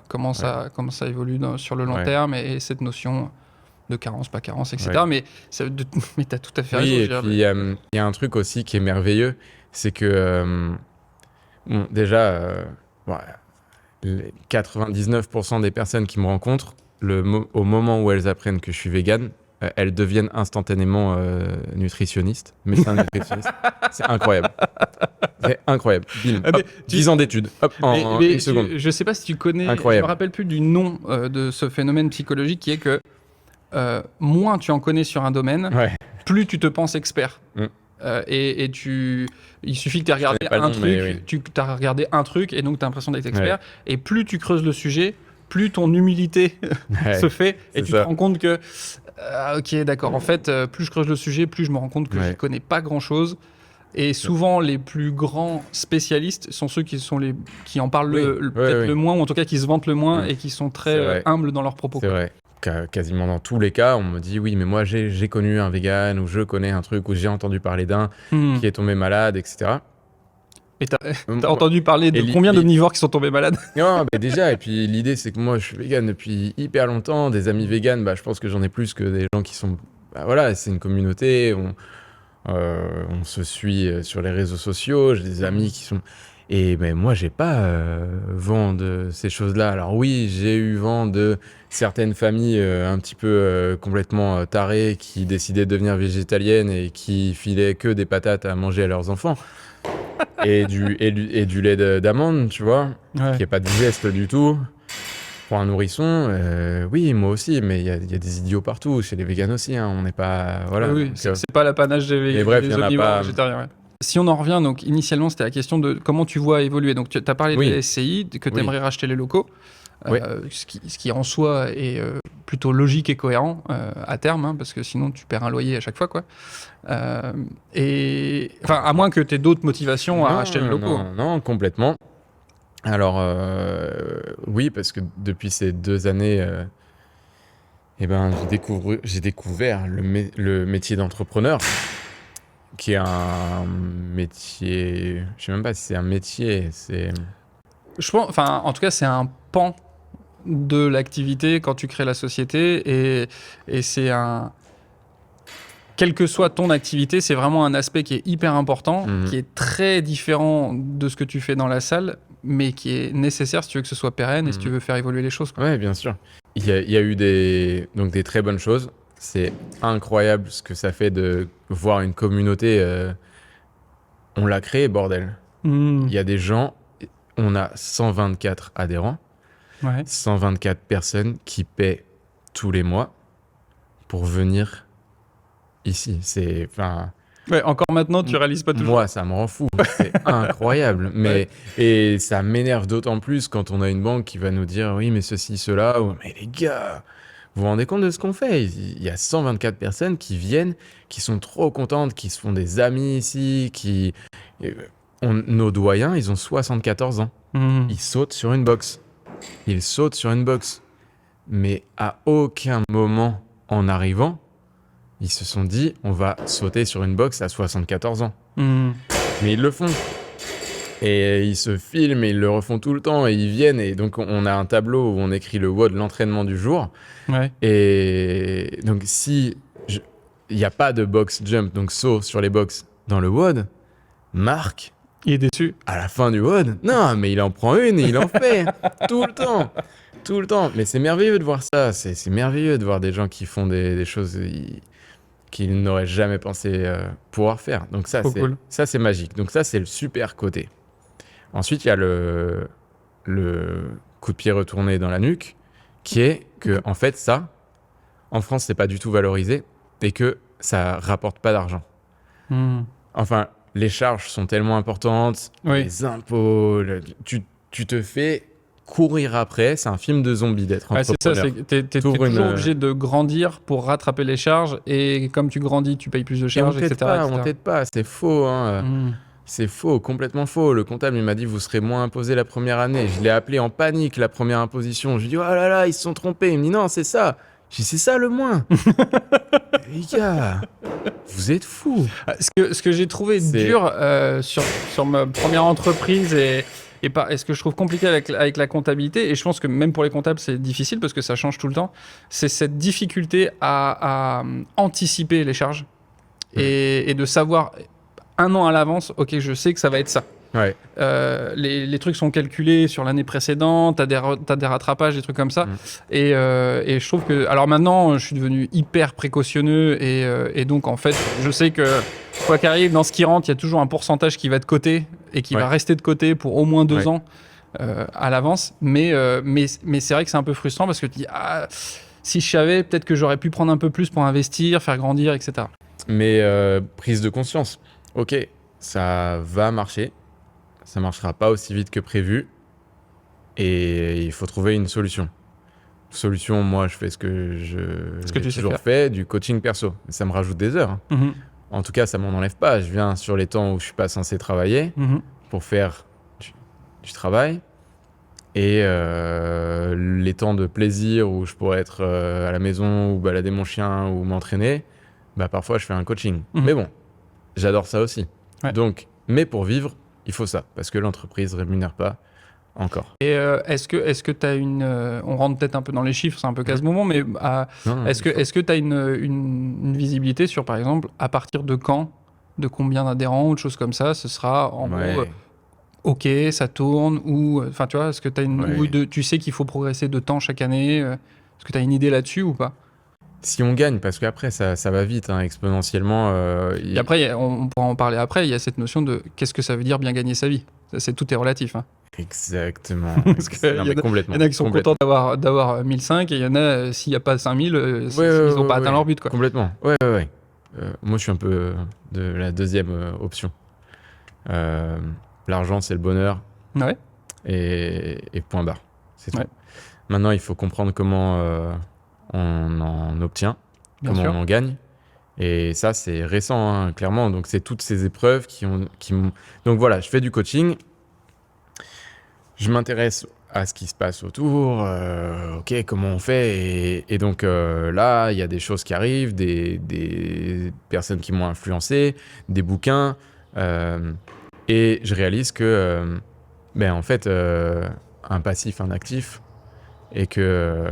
comment ça évolue sur le long terme et cette notion de carence, pas carence, etc. Mais tu as tout à fait raison. Oui, et puis il y a un truc aussi qui est merveilleux, c'est que, déjà... les 99% des personnes qui me rencontrent, au moment où elles apprennent que je suis vegan, elles deviennent instantanément nutritionnistes, médecins nutritionnistes. C'est incroyable. C'est incroyable. Bim. Hop, 10 ans d'études. Hop, en une seconde. Je sais pas si tu connais, Incroyable. je me rappelle plus du nom de ce phénomène psychologique qui est que moins tu en connais sur un domaine, Ouais. plus tu te penses expert. Mm. Il suffit que tu aies regardé connais pas le un nom, truc, mais oui. tu as regardé un truc et donc tu as l'impression d'être expert. Et plus tu creuses le sujet, plus ton humilité Ouais. se fait et C'est tu ça. te rends compte que ok, d'accord, en fait, plus je creuse le sujet, plus je me rends compte que Ouais. je connais pas grand-chose. Et souvent, les plus grands spécialistes sont ceux qui en parlent Oui. peut-être Oui. le moins, ou en tout cas qui se vantent le moins Mm. et qui sont C'est très vrai. humbles dans leurs propos. C'est vrai. Quasiment dans tous les cas, on me dit oui, mais moi j'ai connu un vegan ou je connais un truc ou j'ai entendu parler d'un Hmm. qui est tombé malade, etc. Et t'as Hum, entendu parler de et combien d'omnivores qui sont tombés malades? Non, mais déjà, et puis l'idée c'est que moi je suis vegan depuis hyper longtemps. Des amis vegan, je pense que j'en ai plus que des gens qui sont. Voilà, c'est une communauté, on se suit sur les réseaux sociaux, j'ai des amis qui sont. Et moi, j'ai pas vent de ces choses-là. Alors oui, j'ai eu vent de certaines familles un petit peu complètement tarées qui décidaient de devenir végétaliennes et qui filaient que des patates à manger à leurs enfants. et du lait d'amande, tu vois, Ouais. qui est pas digeste du tout. Pour un nourrisson, oui, moi aussi, mais il y a des idiots partout, chez les véganes aussi, hein, on n'est pas... Voilà. Oui, Donc, c'est pas l'apanage des bref, il y en a omnivores pas- végétariens. Ouais. Si on en revient, donc initialement, c'était la question de comment tu vois évoluer. Donc tu as parlé Oui. de la SCI, que tu Oui. aimerais racheter les locaux, Oui. ce qui en soi est plutôt logique et cohérent à terme, hein, parce que sinon tu perds un loyer à chaque fois, quoi. Enfin, à moins que tu aies d'autres motivations à racheter les locaux. Non, complètement. Alors, oui, parce que depuis ces 2 années, j'ai découvert le métier d'entrepreneur, qui est un métier... Je sais même pas si c'est un métier, c'est... Je pense, enfin, en tout cas, c'est un pan de l'activité quand tu crées la société et c'est un... Quelle que soit ton activité, c'est vraiment un aspect qui est hyper important, qui est très différent de ce que tu fais dans la salle, mais qui est nécessaire si tu veux que ce soit pérenne et si tu veux faire évoluer les choses, quoi. Ouais, bien sûr. Il y a eu des très bonnes choses. C'est incroyable ce que ça fait de voir une communauté. On l'a créée, bordel. Il y a des gens, on a 124 adhérents, Ouais. 124 personnes qui paient tous les mois pour venir ici. Ouais, encore maintenant, tu réalises pas toujours. Moi, ça me rend fou. C'est incroyable. Et ça m'énerve d'autant plus quand on a une banque qui va nous dire oui, mais ceci, cela. Mais les gars, vous vous rendez compte de ce qu'on fait? Il y a 124 personnes qui viennent, qui sont trop contentes, qui se font des amis ici, nos doyens, ils ont 74 ans. Ils sautent sur une box. Mais à aucun moment en arrivant, ils se sont dit, on va sauter sur une box à 74 ans. Mais ils le font. Et ils se filment et ils le refont tout le temps et ils viennent. Et donc, on a un tableau où on écrit le WOD, l'entraînement du jour. Ouais. Et donc, il n'y a pas de box jump, donc saut sur les box dans le WOD, Marc, Il est déçu. à la fin du WOD, non, mais il en prend une et il en fait tout le temps. Tout le temps. Mais c'est merveilleux de voir ça. C'est merveilleux de voir des gens qui font des choses qu'ils n'auraient jamais pensé pouvoir faire. Donc ça, Trop cool. c'est magique. Donc ça, c'est le super côté. Ensuite, il y a le coup de pied retourné dans la nuque, qui est que, en fait, ça, en France, c'est pas du tout valorisé et que ça rapporte pas d'argent. Enfin, les charges sont tellement importantes, Oui. les impôts, tu te fais courir après. C'est un film de zombie d'être Ouais, c'est ça, entrepreneur. t'es T'ouvres toujours une- obligé de grandir pour rattraper les charges et comme tu grandis, tu payes plus de Et on charges, t'aide etc. pas, etc. on t'aide pas, c'est faux. Hein. C'est faux, complètement faux. Le comptable, il m'a dit, vous serez moins imposé la première année. Je l'ai appelé en panique, la première imposition. Je lui ai dit, oh là là, ils se sont trompés. Il me dit, non, c'est ça. Je dis, c'est ça le moins. Les gars, vous êtes fous. Ce que j'ai trouvé C'est- dur sur ma première entreprise et ce que je trouve compliqué avec la comptabilité, et je pense que même pour les comptables c'est difficile parce que ça change tout le temps, c'est cette difficulté à anticiper les charges et de savoir un an à l'avance, ok, je sais que ça va être ça. Ouais. Les trucs sont calculés sur l'année précédente, t'as des rattrapages, des trucs comme ça. Et je trouve que... Alors maintenant, je suis devenu hyper précautionneux et donc en fait, je sais que quoi qu'arrive, dans ce qui rentre, il y a toujours un pourcentage qui va de côté et qui va rester de côté pour au moins 2 ans à l'avance. Mais c'est vrai que c'est un peu frustrant parce que tu dis, si je savais, peut-être que j'aurais pu prendre un peu plus pour investir, faire grandir, etc. Mais prise de conscience. Ok, ça va marcher. Ça marchera pas aussi vite que prévu. Et il faut trouver une solution. Solution, moi, je fais ce que j'ai toujours fait, du coaching perso. Ça me rajoute des heures. Hein. En tout cas, ça m'en enlève pas. Je viens sur les temps où je suis pas censé travailler pour faire du travail. Et les temps de plaisir où je pourrais être à la maison ou balader mon chien ou m'entraîner, bah parfois je fais un coaching. Mais bon, j'adore ça aussi. Ouais. Donc, mais pour vivre, il faut ça, parce que l'entreprise ne rémunère pas encore. Et est-ce que tu as une... on rentre peut-être un peu dans les chiffres, c'est un peu qu'à ce moment, mais est-ce que tu as une visibilité sur, par exemple, à partir de quand, de combien d'adhérents ou de choses comme ça, ce sera en gros... Ok, ça tourne, ou... Enfin, tu vois, est-ce que tu as tu sais qu'il faut progresser de temps chaque année est-ce que tu as une idée là-dessus ou pas? Si on gagne, parce qu'après, ça va vite, hein, exponentiellement. Et après, on pourra en parler après, il y a cette notion de qu'est-ce que ça veut dire bien gagner sa vie. Tout est relatif. Hein. Exactement. Parce qu'il y en a qui sont contents d'avoir 1005 et il y en a, s'il n'y a pas 5000, ils n'ont pas atteint leur but. Quoi. Complètement. Ouais. Moi, je suis un peu de la deuxième option. L'argent, c'est le bonheur. Ouais. Et point barre. C'est tout. Ouais. Maintenant, il faut comprendre comment on en obtient, comment on en gagne. Et ça, c'est récent, hein, clairement. Donc, c'est toutes ces épreuves qui m'ont... Donc, voilà, je fais du coaching. Je m'intéresse à ce qui se passe autour. OK, comment on fait? Et donc, là, il y a des choses qui arrivent, des personnes qui m'ont influencé, des bouquins... Et je réalise que, en fait, un passif, un actif, et que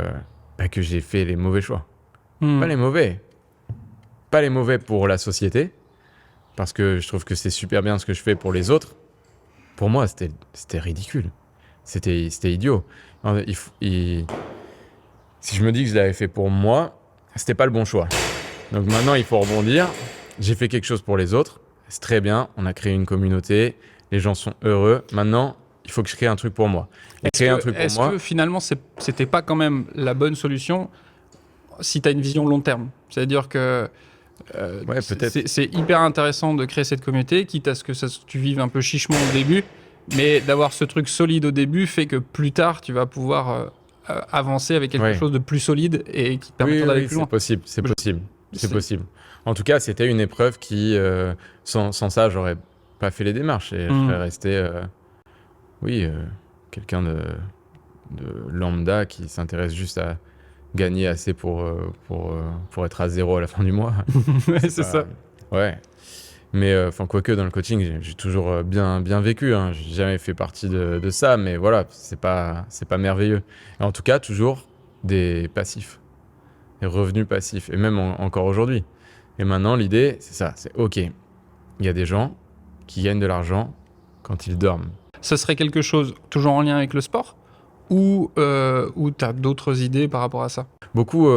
j'ai fait les mauvais choix. Pas les mauvais. Pas les mauvais pour la société, parce que je trouve que c'est super bien ce que je fais pour les autres. Pour moi, c'était ridicule. C'était idiot. Si je me dis que je l'avais fait pour moi, c'était pas le bon choix. Donc maintenant, il faut rebondir. J'ai fait quelque chose pour les autres. C'est très bien, on a créé une communauté, les gens sont heureux. Maintenant, il faut que je crée un truc pour moi. Est-ce que finalement, c'était pas quand même la bonne solution si tu as une vision long terme? C'est-à-dire que c'est hyper intéressant de créer cette communauté, quitte à ce que tu vives un peu chichement au début, mais d'avoir ce truc solide au début fait que plus tard, tu vas pouvoir avancer avec quelque chose de plus solide et qui te permettra d'aller plus loin. C'est possible. En tout cas, c'était une épreuve qui, sans ça, j'aurais pas fait les démarches et je serais resté, quelqu'un de lambda qui s'intéresse juste à gagner assez pour être à zéro à la fin du mois. c'est ça. Ouais. Mais quoique dans le coaching, j'ai toujours bien vécu. Hein. J'ai jamais fait partie de ça, mais voilà, c'est pas merveilleux. Et en tout cas, toujours des passifs, des revenus passifs, et même encore aujourd'hui. Et maintenant, l'idée, c'est ça, c'est OK, il y a des gens qui gagnent de l'argent quand ils dorment. Ça serait quelque chose toujours en lien avec le sport ou tu as d'autres idées par rapport à ça? Beaucoup,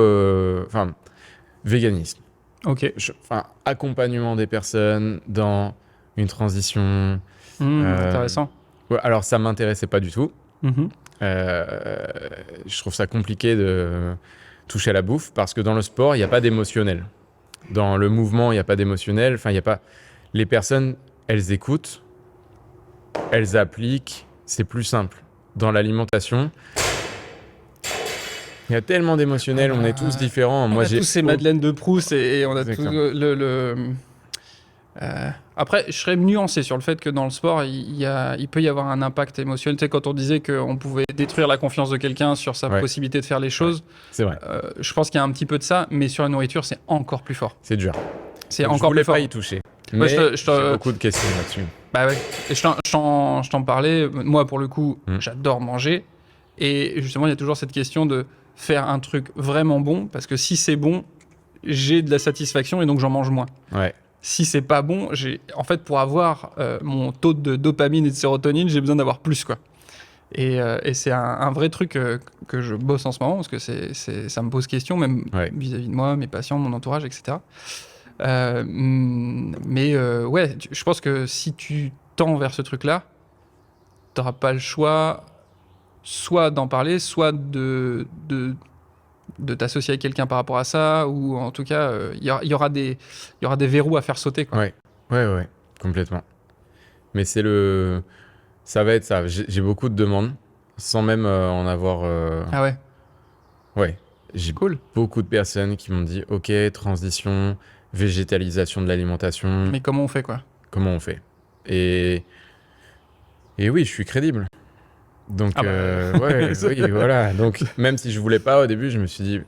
véganisme. OK. Accompagnement des personnes dans une transition. Intéressant. Ouais, alors, ça ne m'intéressait pas du tout. Je trouve ça compliqué de toucher à la bouffe parce que dans le sport, il n'y a pas d'émotionnel. Dans le mouvement, il n'y a pas d'émotionnel. Il y a pas... Les personnes, elles écoutent, elles appliquent, c'est plus simple. Dans l'alimentation, il y a tellement d'émotionnel, on est tous différents. On a tous ces Madeleine de Proust et on a tous Après, je serais nuancé sur le fait que dans le sport, il peut y avoir un impact émotionnel. Tu sais, quand on disait qu'on pouvait détruire la confiance de quelqu'un sur sa possibilité de faire les choses, c'est vrai. Je pense qu'il y a un petit peu de ça, mais sur la nourriture, c'est encore plus fort. C'est dur. C'est encore plus fort. Je voulais pas y toucher. Mais j'ai beaucoup de questions là-dessus. Bah ouais. Et je t'en parlais. Moi, pour le coup, j'adore manger. Et justement, il y a toujours cette question de faire un truc vraiment bon, parce que si c'est bon, j'ai de la satisfaction et donc j'en mange moins. Ouais. si c'est pas bon, en fait, pour avoir mon taux de dopamine et de sérotonine, j'ai besoin d'avoir plus, quoi. Et c'est un vrai truc que je bosse en ce moment, parce que ça me pose question, même vis-à-vis de moi, mes patients, mon entourage, etc. Mais ouais, je pense que si tu tends vers ce truc-là, t'auras pas le choix, soit d'en parler, soit de t'associer avec quelqu'un par rapport à ça, ou en tout cas, il y aura des verrous à faire sauter, quoi. Ouais, complètement. Mais ça va être ça. J'ai beaucoup de demandes, sans même en avoir... Ah ouais, Ouais, j'ai cool. beaucoup de personnes qui m'ont dit, ok, transition, végétalisation de l'alimentation, Mais comment on fait, quoi? comment on fait? Et oui, je suis crédible. Donc, Ah bah, oui, voilà. Donc, même si je voulais pas au début, je me suis dit,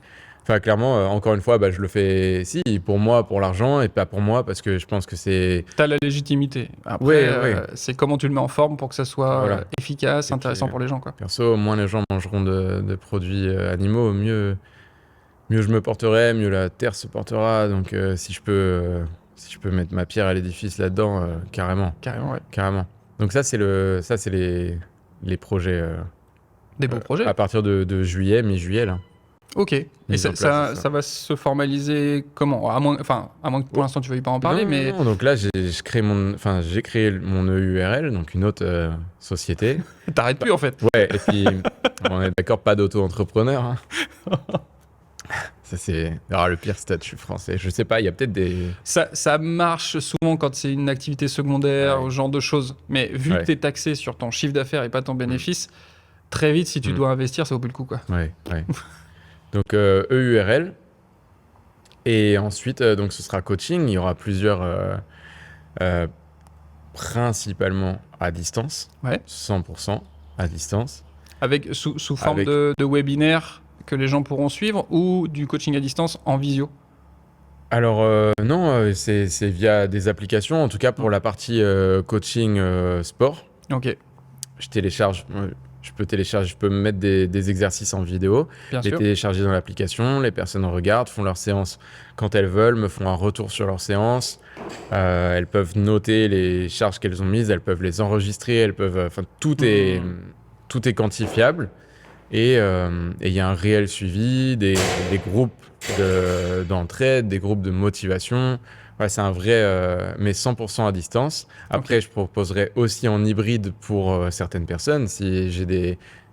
enfin, clairement, encore une fois, bah, je le fais, si, pour moi, pour l'argent, et pas pour moi, parce que je pense que c'est... T'as la légitimité. Après, Ouais. c'est comment tu le mets en forme pour que ça soit Voilà. efficace, Et intéressant puis, pour les gens, quoi. perso, moins les gens mangeront de produits animaux, mieux je me porterai, mieux la terre se portera. Donc, si je peux mettre ma pierre à l'édifice là-dedans, carrément. Carrément, ouais. Carrément. Donc ça, c'est les projets Des beaux projets. à partir de juillet, mi-juillet, là. Ok. Et Mise en place, c'est ça. ça va se formaliser comment? À moins que pour l'instant tu veuilles pas en parler, mais Non, donc là, j'ai créé mon EURL, donc une autre société. t'arrêtes plus en fait. Ouais, et puis, on est d'accord, pas d'auto-entrepreneur. Hein. Ça, c'est le pire statut français. Je sais pas, il y a peut-être des... Ça marche souvent quand c'est une activité secondaire, Ouais. ce genre de choses. Mais vu que t'es taxé sur ton chiffre d'affaires et pas ton bénéfice, très vite, si tu dois investir, ça vaut plus le coup, quoi. Ouais. Donc, EURL. Et ensuite, donc, ce sera coaching. Il y aura plusieurs... principalement à distance. Ouais. 100% à distance. Avec, sous forme de webinaire que les gens pourront suivre ou du coaching à distance en visio? Alors, non, c'est via des applications. En tout cas, pour la partie coaching sport, Ok, je peux me mettre des exercices en vidéo, bien les sûr. télécharger dans l'application. Les personnes regardent, font leur séance quand elles veulent, me font un retour sur leur séance. Elles peuvent noter les charges qu'elles ont mises, elles peuvent les enregistrer, elles peuvent... Enfin, tout est quantifiable. Et il y a un réel suivi, des groupes d'entraide, des groupes de motivation. Ouais, c'est un vrai, mais 100% à distance. Après, je proposerai aussi en hybride pour certaines personnes. Si j'ai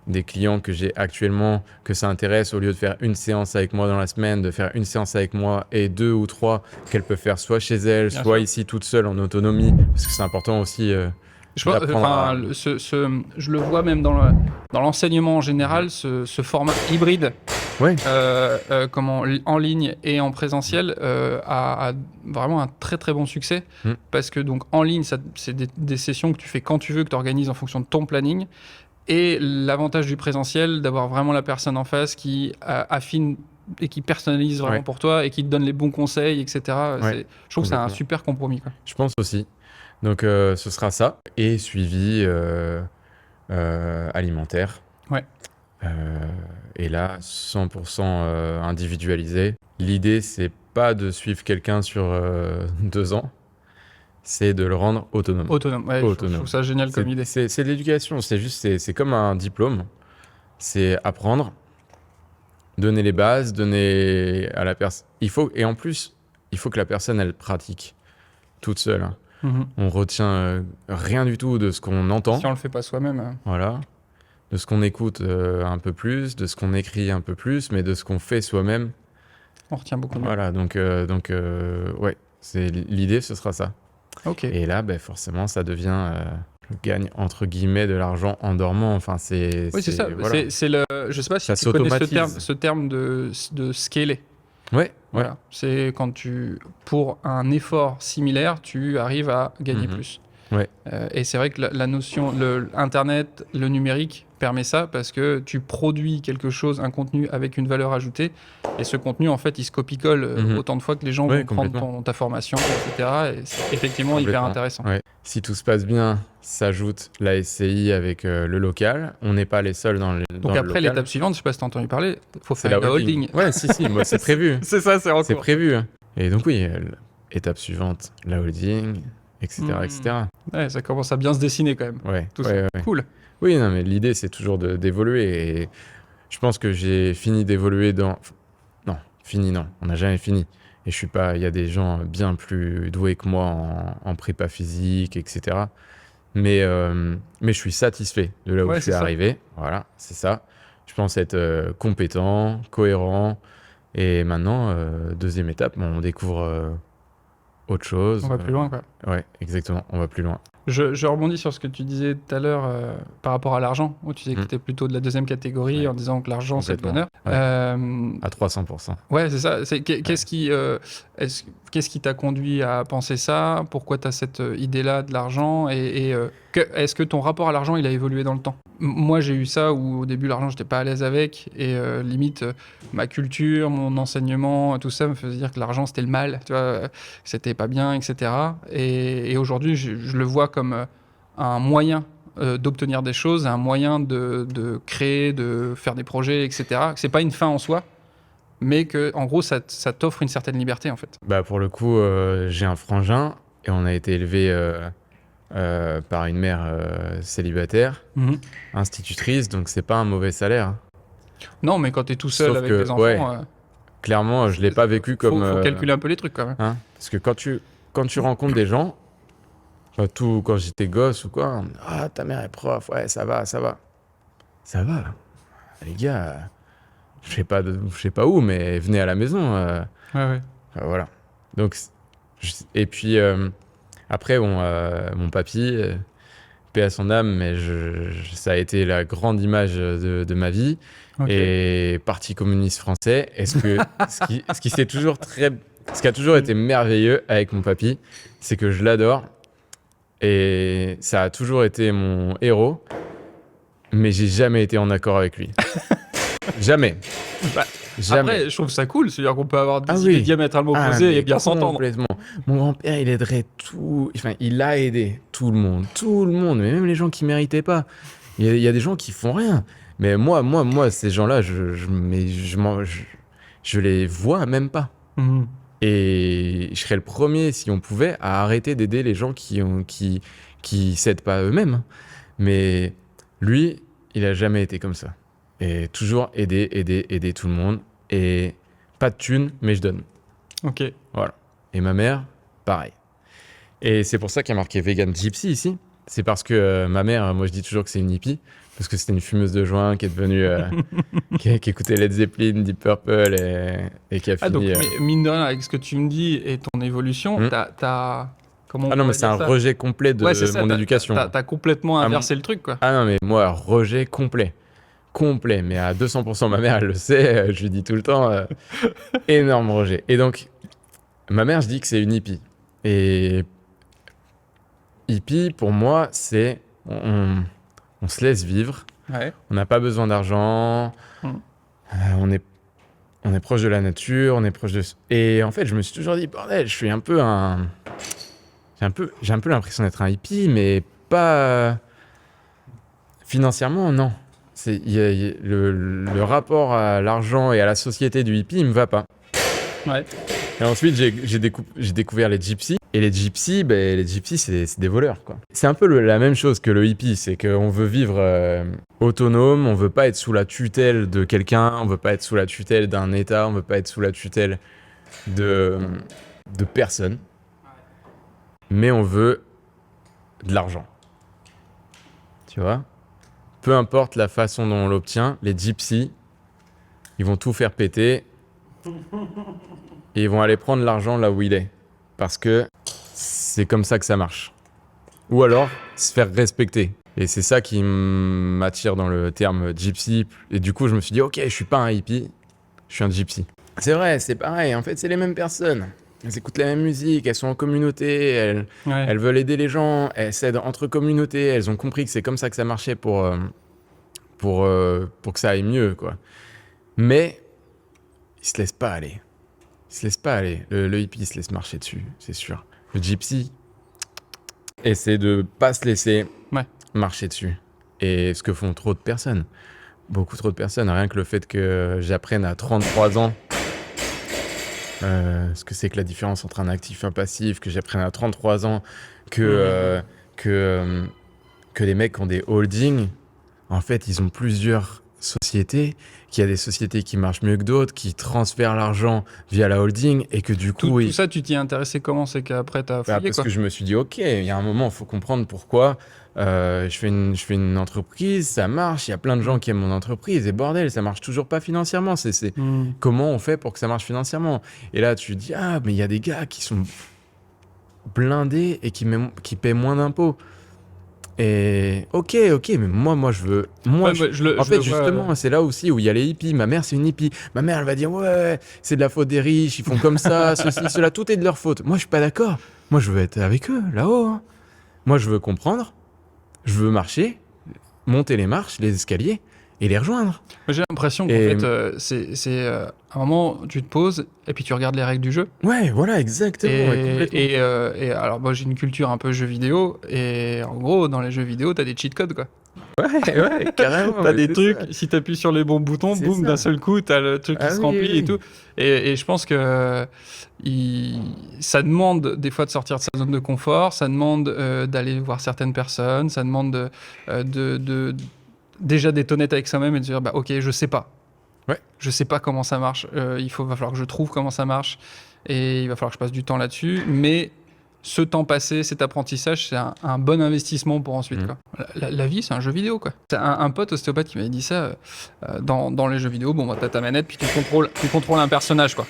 des clients que j'ai actuellement, que ça intéresse, au lieu de faire une séance avec moi dans la semaine, de faire une séance avec moi et 2 ou 3 qu'elles peuvent faire soit chez elles, Bien soit sûr. ici toute seule en autonomie, parce que c'est important aussi Je le vois même dans l'enseignement en général, ce format hybride, Ouais. en ligne et en présentiel, a vraiment un très très bon succès. Parce que donc en ligne, c'est des sessions que tu fais quand tu veux, que tu organises en fonction de ton planning. Et l'avantage du présentiel, d'avoir vraiment la personne en face qui affine et qui personnalise vraiment pour toi et qui te donne les bons conseils, etc. Je trouve que c'est un super compromis, quoi. Je pense aussi. Donc, ce sera ça. Et suivi alimentaire. Ouais. Et là, 100% individualisé. L'idée, c'est pas de suivre quelqu'un sur 2 ans. C'est de le rendre autonome. Autonome. Ouais, je trouve ça génial comme idée. C'est de l'éducation. C'est comme un diplôme. C'est apprendre, donner les bases, donner à la personne. Et en plus, il faut que la personne, elle pratique toute seule. Hein. On retient rien du tout de ce qu'on entend. Si on le fait pas soi-même. Voilà. De ce qu'on écoute un peu plus, de ce qu'on écrit un peu plus, mais de ce qu'on fait soi-même. On retient beaucoup mieux. Voilà, donc ouais, l'idée, ce sera ça. Ok. Et là, forcément, ça devient je gagne entre guillemets de l'argent en dormant. Enfin, c'est ça. Voilà. Je sais pas si ça tu connais s'automatise. ce terme de scaler. Ouais. Voilà. C'est quand pour un effort similaire, tu arrives à gagner plus. Ouais. Et c'est vrai que la notion, Internet, le numérique permet ça parce que tu produis quelque chose, un contenu avec une valeur ajoutée, et ce contenu, en fait, il se copie-colle autant de fois que les gens vont prendre ta formation, etc. Et c'est effectivement hyper intéressant. Ouais. Si tout se passe bien, s'ajoute la SCI avec le local. On n'est pas les seuls dans le Donc après, l'étape suivante, je sais pas si tu as entendu parler, il faut faire la holding. Ouais, si, moi, c'est prévu. C'est ça, c'est en cours. C'est prévu. Et donc oui, étape suivante, la holding, etc., etc. Ouais, ça commence à bien se dessiner quand même. Ouais, Tout ouais, ça. ouais. Cool. Oui, non, mais l'idée, c'est toujours d'évoluer. Et je pense que j'ai fini d'évoluer dans... Non, fini, non. On n'a jamais fini. Et je suis pas... Il y a des gens bien plus doués que moi en prépa physique, etc. Mais je suis satisfait de là où Ouais, je suis c'est ça. arrivé. Voilà, c'est ça. Je pense être compétent, cohérent. Et maintenant, deuxième étape, on découvre autre chose. On va plus loin, quoi. Ouais, exactement. On va plus loin. Je rebondis sur ce que tu disais tout à l'heure par rapport à l'argent, où tu disais que tu étais plutôt de la deuxième catégorie Ouais. en disant que l'argent, c'est le Complètement. bonheur. À 300%. Ouais, c'est ça. Qu'est-ce qui t'a conduit à penser ça? Pourquoi tu as cette idée-là de l'argent? Est-ce que ton rapport à l'argent, il a évolué dans le temps? Moi, j'ai eu ça où au début, l'argent, j'étais pas à l'aise avec. Et limite, ma culture, mon enseignement, tout ça me faisait dire que l'argent, c'était le mal, tu vois, que c'était pas bien, etc. Et aujourd'hui, je le vois comme un moyen d'obtenir des choses, un moyen de créer, de faire des projets, etc. C'est pas une fin en soi, mais que en gros ça t'offre une certaine liberté en fait. Bah pour le coup, j'ai un frangin et on a été élevé par une mère célibataire, institutrice, donc c'est pas un mauvais salaire. Non, mais quand t'es tout seul Sauf avec que, des enfants, ouais, clairement, je l'ai pas vécu comme. faut calculer un peu les trucs quand même. Hein, parce que quand tu rencontres des gens, tout quand j'étais gosse ou quoi, ah ta mère est prof, ouais ça va, ça va, ça va. Les gars, je sais pas où, mais venez à la maison. Ouais. Voilà. Donc, et puis après, bon, mon papy, paix à son âme, mais ça a été la grande image de ma vie. Ok. Et Parti communiste français. Est-ce que ce qui a toujours été merveilleux avec mon papy, c'est que je l'adore et ça a toujours été mon héros, mais j'ai jamais été en accord avec lui. Jamais. Bah, Jamais. Après, je trouve ça cool, c'est-à-dire qu'on peut avoir des Ah idées oui. diamétralement opposées mais et bien s'entendre. complètement. Mon grand-père, il aiderait tout. Enfin, il a aidé tout le monde, mais même les gens qui méritaient pas. Il y a des gens qui font rien. Mais moi, ces gens-là, je les vois même pas. Mhm. Et je serais le premier, si on pouvait, à arrêter d'aider les gens qui s'aident pas eux-mêmes. Mais lui, il a jamais été comme ça. Et toujours aider tout le monde. Et pas de thunes, mais je donne. Ok. Voilà. Et ma mère, pareil. Et c'est pour ça qu'il y a marqué Vegan Gypsy ici. C'est parce que ma mère, moi je dis toujours que c'est une hippie, parce que c'était une fumeuse de joint qui est devenue. qui écoutait Led Zeppelin, Deep Purple et qui a Ah, donc, fini. mais mine de rien, avec ce que tu me dis et ton évolution, comment on Ah non, mais pourrait c'est un dire ça rejet complet de Ouais, c'est ça, mon éducation. T'as complètement inversé le truc, quoi. Ah non, mais moi, rejet complet. Complet, mais à 200%. Ma mère, elle le sait, je lui dis tout le temps, énorme rejet. Et donc, ma mère, je dis que c'est une hippie. Et hippie, pour moi, c'est on se laisse vivre, Ouais. on n'a pas besoin d'argent, on est proche de la nature, on est proche de... Et en fait, je me suis toujours dit, bordel, je suis un peu un... J'ai un peu l'impression d'être un hippie, mais pas... Financièrement, non. Le rapport à l'argent et à la société du hippie, il me va pas. Ouais. Et ensuite, j'ai découvert les gypsies. Et les gypsies, c'est des voleurs, quoi. C'est un peu la même chose que le hippie, c'est qu'on veut vivre autonome, on veut pas être sous la tutelle de quelqu'un, on veut pas être sous la tutelle d'un État, on veut pas être sous la tutelle de personne. Mais on veut de l'argent. Tu vois ? Peu importe la façon dont on l'obtient, les gypsies, ils vont tout faire péter et ils vont aller prendre l'argent là où il est. Parce que c'est comme ça que ça marche. Ou alors, se faire respecter. Et c'est ça qui m'attire dans le terme gypsy. Et du coup, je me suis dit, ok, je suis pas un hippie, je suis un gypsy. C'est vrai, c'est pareil. En fait, c'est les mêmes personnes. Elles écoutent la même musique, elles sont en communauté, elles veulent aider les gens, elles s'aident entre communautés, elles ont compris que c'est comme ça que ça marchait pour que ça aille mieux, quoi. Mais ils se laissent pas aller. Ils se laissent pas aller. Le hippie se laisse marcher dessus, c'est sûr. Le gypsy essaie de pas se laisser marcher dessus. Et ce que font trop de personnes. Beaucoup trop de personnes. Rien que le fait que j'apprenne à 33 ans ce que c'est que la différence entre un actif et un passif, que j'apprenne à 33 ans que les mecs ont des holdings. En fait, ils ont plusieurs sociétés, qu'il y a des sociétés qui marchent mieux que d'autres, qui transfèrent l'argent via la holding et que du coup... Tout ça, tu t'y intéressais comment? C'est qu'après, t'as fouillé, parce quoi. que je me suis dit, ok, il y a un moment, il faut comprendre pourquoi je fais une entreprise, ça marche, il y a plein de gens qui aiment mon entreprise et bordel, ça marche toujours pas financièrement. Comment on fait pour que ça marche financièrement? Et là, tu te dis, ah, mais il y a des gars qui sont blindés et qui paient moins d'impôts. Et ok, mais moi je veux. Ouais, En fait, justement, c'est là aussi où il y a les hippies. Ma mère, c'est une hippie. Ma mère, elle va dire ouais, c'est de la faute des riches, ils font comme ça, ceci, cela, tout est de leur faute. Moi, je suis pas d'accord. Moi, je veux être avec eux, là-haut. Hein. Moi, je veux comprendre. Je veux marcher, monter les marches, les escaliers et les rejoindre. J'ai l'impression qu'en fait, c'est à un moment, tu te poses et puis tu regardes les règles du jeu. Ouais, voilà, exactement. Et alors, moi, j'ai une culture un peu jeux vidéo. Et en gros, dans les jeux vidéo, t'as des cheat codes, quoi. Ouais, carrément. T'as des trucs, si t'appuies sur les bons boutons, boum, d'un seul coup, t'as le truc qui se remplit et tout. Et je pense que ça demande des fois de sortir de sa zone de confort, ça demande d'aller voir certaines personnes, ça demande déjà d'être honnête avec soi-même et de dire, bah ok, je sais pas. Ouais. Je sais pas comment ça marche. Va falloir que je trouve comment ça marche. Et il va falloir que je passe du temps là-dessus. Mais ce temps passé, cet apprentissage, c'est un bon investissement pour ensuite. Quoi. La vie, c'est un jeu vidéo. Quoi. C'est un pote ostéopathe qui m'avait dit ça dans les jeux vidéo. Bon, bah, t'as ta manette, puis tu contrôles un personnage. Quoi.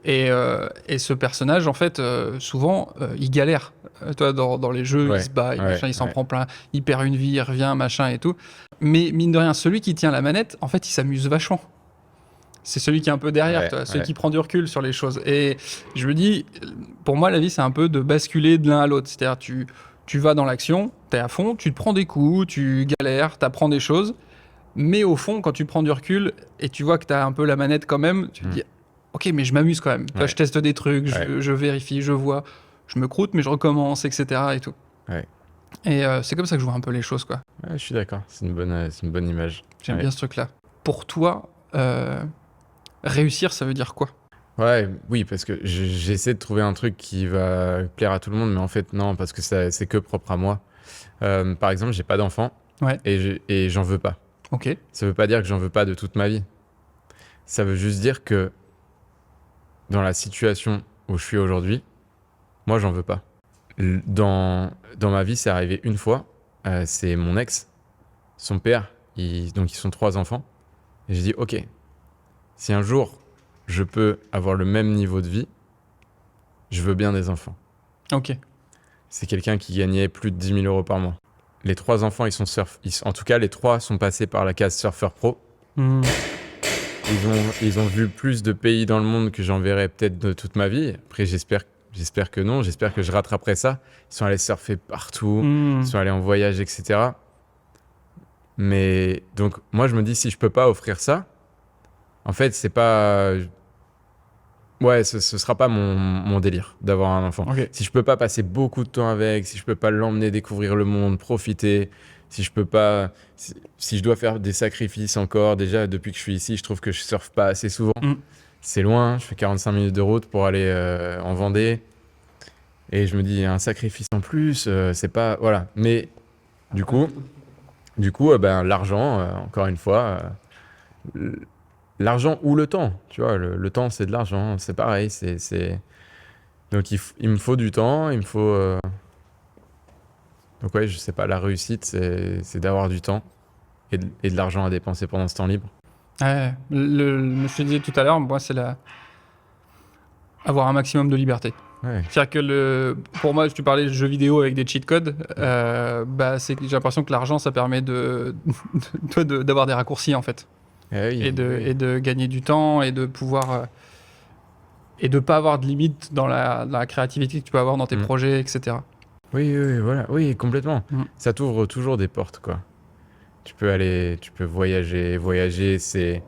Et ce personnage, en fait, souvent, il galère. Toi, dans les jeux, il se bat, il s'en prend plein, il perd une vie, il revient, machin et tout. Mais mine de rien, celui qui tient la manette, en fait, il s'amuse vachement. C'est celui qui est un peu derrière, celui qui prend du recul sur les choses. Et je me dis, pour moi, la vie, c'est un peu de basculer de l'un à l'autre. C'est-à-dire, tu vas dans l'action, t'es à fond, tu te prends des coups, tu galères, t'apprends des choses. Mais au fond, quand tu prends du recul et tu vois que t'as un peu la manette quand même, tu te dis, ok, mais je m'amuse quand même. Là, je teste des trucs, je vérifie, je vois, je me croûte, mais je recommence, etc. et tout. Ouais. Et c'est comme ça que je vois un peu les choses, quoi. Ouais, je suis d'accord. C'est une bonne image. J'aime bien ce truc-là. Pour toi, réussir, ça veut dire quoi? Oui, parce que j'essaie de trouver un truc qui va plaire à tout le monde, mais en fait, non, parce que c'est que propre à moi. Par exemple, j'ai pas d'enfant et j'en veux pas. Ok. Ça veut pas dire que j'en veux pas de toute ma vie. Ça veut juste dire que dans la situation où je suis aujourd'hui, moi, j'en veux pas. Dans ma vie, c'est arrivé une fois. C'est mon ex, son père, donc ils sont 3 enfants. Et j'ai dit, ok, si un jour je peux avoir le même niveau de vie, je veux bien des enfants. Ok. C'est quelqu'un qui gagnait plus de 10 000 euros par mois. Les 3 enfants, en tout cas, les 3 sont passés par la case surfeur pro. Ils ont vu plus de pays dans le monde que j'en verrai peut-être de toute ma vie. Après, j'espère que non. J'espère que je rattraperai ça. Ils sont allés surfer partout. Ils sont allés en voyage, etc. Mais donc, moi, je me dis, si je peux pas offrir ça, en fait, c'est pas... Ouais, ce sera pas mon délire d'avoir un enfant. Okay. Si je peux pas passer beaucoup de temps avec, si je peux pas l'emmener découvrir le monde, profiter, si je peux pas... Si je dois faire des sacrifices encore, déjà, depuis que je suis ici, je trouve que je surfe pas assez souvent. C'est loin, je fais 45 minutes de route pour aller en Vendée. Et je me dis, un sacrifice en plus, c'est pas... Voilà. Mais du coup, l'argent, encore une fois... L'argent ou le temps, tu vois, le temps c'est de l'argent, c'est pareil, donc il me faut du temps, il me faut... Donc ouais, je sais pas, la réussite c'est d'avoir du temps et de l'argent à dépenser pendant ce temps libre. Ouais, je te disais tout à l'heure, moi c'est avoir un maximum de liberté. Ouais. C'est-à-dire que pour moi, tu parlais de jeux vidéo avec des cheat codes, j'ai l'impression que l'argent ça permet d'avoir des raccourcis en fait. Et de gagner du temps et de pouvoir et de pas avoir de limite dans la créativité que tu peux avoir dans tes projets, etc. Oui, voilà, oui, complètement. Ça t'ouvre toujours des portes, quoi. Tu peux voyager. C'est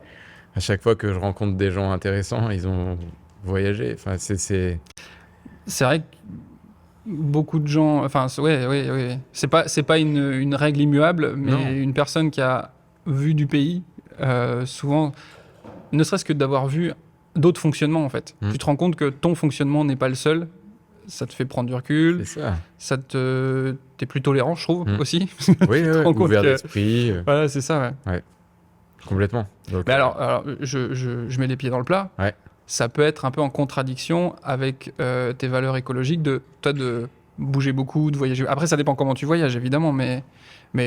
à chaque fois que je rencontre des gens intéressants, ils ont voyagé. Enfin, c'est vrai que beaucoup de gens, enfin, oui. C'est pas une règle immuable, mais une personne qui a vu du pays. Souvent, ne serait-ce que d'avoir vu d'autres fonctionnements en fait. Tu te rends compte que ton fonctionnement n'est pas le seul. Ça te fait prendre du recul. C'est ça. T'es plus tolérant, je trouve, aussi. Oui, ouvert d'esprit. Voilà, c'est ça, ouais. Complètement. Donc, mais alors je mets les pieds dans le plat. Ouais. Ça peut être un peu en contradiction avec tes valeurs écologiques de bouger beaucoup, de voyager. Après, ça dépend comment tu voyages, évidemment, mais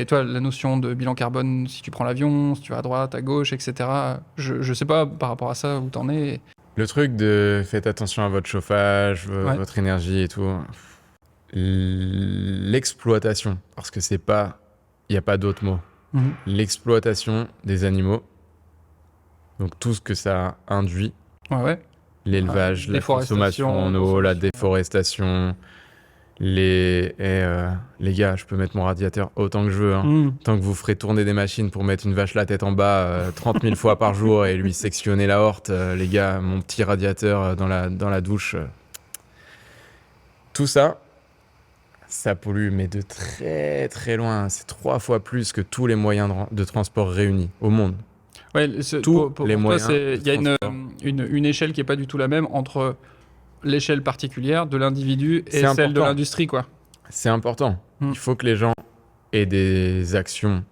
toi, la notion de bilan carbone, si tu prends l'avion, si tu vas à droite, à gauche, etc., je sais pas par rapport à ça où t'en es. Le truc de faites attention à votre chauffage, votre énergie et tout. L'exploitation, parce que il n'y a pas d'autre mot. L'exploitation des animaux, donc tout ce que ça induit, l'élevage, la consommation en eau, la déforestation, les gars, je peux mettre mon radiateur autant que je veux, tant que vous ferez tourner des machines pour mettre une vache la tête en bas 30 000 fois par jour et lui sectionner la horte, les gars, mon petit radiateur dans la douche, tout ça, ça pollue, mais de très très loin. C'est 3 fois plus que tous les moyens de transport réunis au monde. Ouais, tous les moyens. Il y a une échelle qui est pas du tout la même entre l'échelle particulière de l'individu et celle de l'industrie, quoi. C'est important. Il faut que les gens aient des actions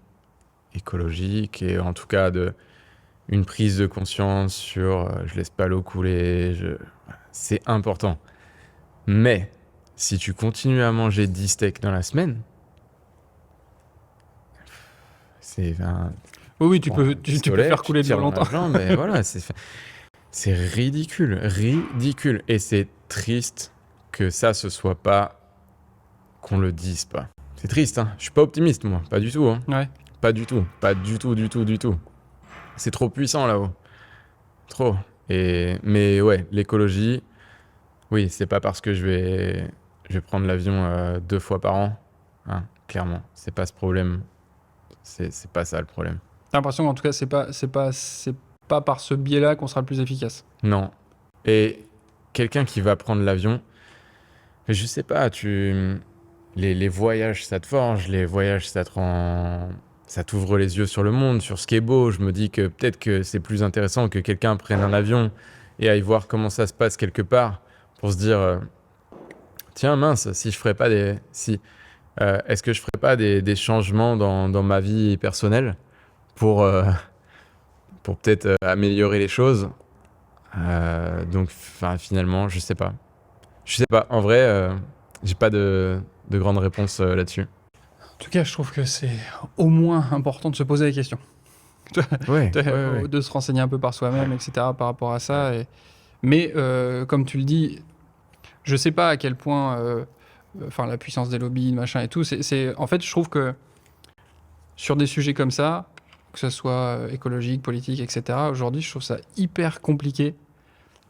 écologiques et en tout cas une prise de conscience sur je laisse pas l'eau couler. C'est important. Mais si tu continues à manger 10 steaks dans la semaine, c'est... Oui, tu peux faire couler de l'eau longtemps. Mais voilà, c'est ridicule. Et c'est triste que ça se soit pas... qu'on le dise pas. C'est triste, hein. Je suis pas optimiste, moi. Pas du tout, hein. Ouais. Pas du tout. Pas du tout, du tout, du tout. C'est trop puissant, là-haut. Trop. Mais ouais, l'écologie... Oui, c'est pas parce que je vais prendre l'avion 2 fois par an. Hein, clairement. C'est pas ce problème. C'est pas ça, le problème. J'ai l'impression qu'en tout cas, c'est pas par ce biais-là qu'on sera le plus efficace. Non. Et quelqu'un qui va prendre l'avion, je sais pas, les voyages, ça te forge, les voyages, ça t'ouvre les yeux sur le monde, sur ce qui est beau. Je me dis que peut-être que c'est plus intéressant que quelqu'un prenne un avion et aille voir comment ça se passe quelque part pour se dire, tiens mince, si je ferais pas est-ce que je ferais pas des changements dans ma vie personnelle pour peut-être améliorer les choses. Donc finalement, je sais pas. En vrai, j'ai pas de grande réponse là-dessus. En tout cas, je trouve que c'est au moins important de se poser des questions. Ouais. De se renseigner un peu par soi-même, etc. par rapport à ça. Mais comme tu le dis, je sais pas à quel point la puissance des lobbies, machin et tout, en fait, je trouve que sur des sujets comme ça, que ce soit écologique, politique, etc., aujourd'hui, je trouve ça hyper compliqué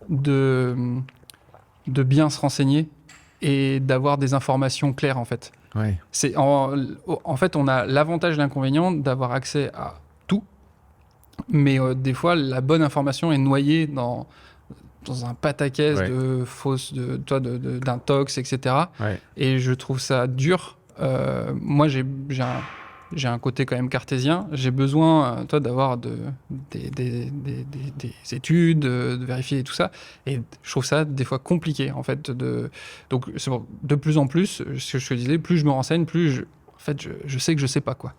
de bien se renseigner et d'avoir des informations claires, en fait. Ouais. En fait, on a l'avantage et l'inconvénient d'avoir accès à tout, mais des fois, la bonne information est noyée dans un pataquès de fausses, d'intox, etc. Ouais. Et je trouve ça dur. Moi, j'ai un côté quand même cartésien. J'ai besoin, d'avoir des études, de vérifier tout ça. Et je trouve ça des fois compliqué, en fait. Donc, c'est bon, de plus en plus, ce que je te disais, plus je me renseigne, plus je sais que je sais pas, quoi.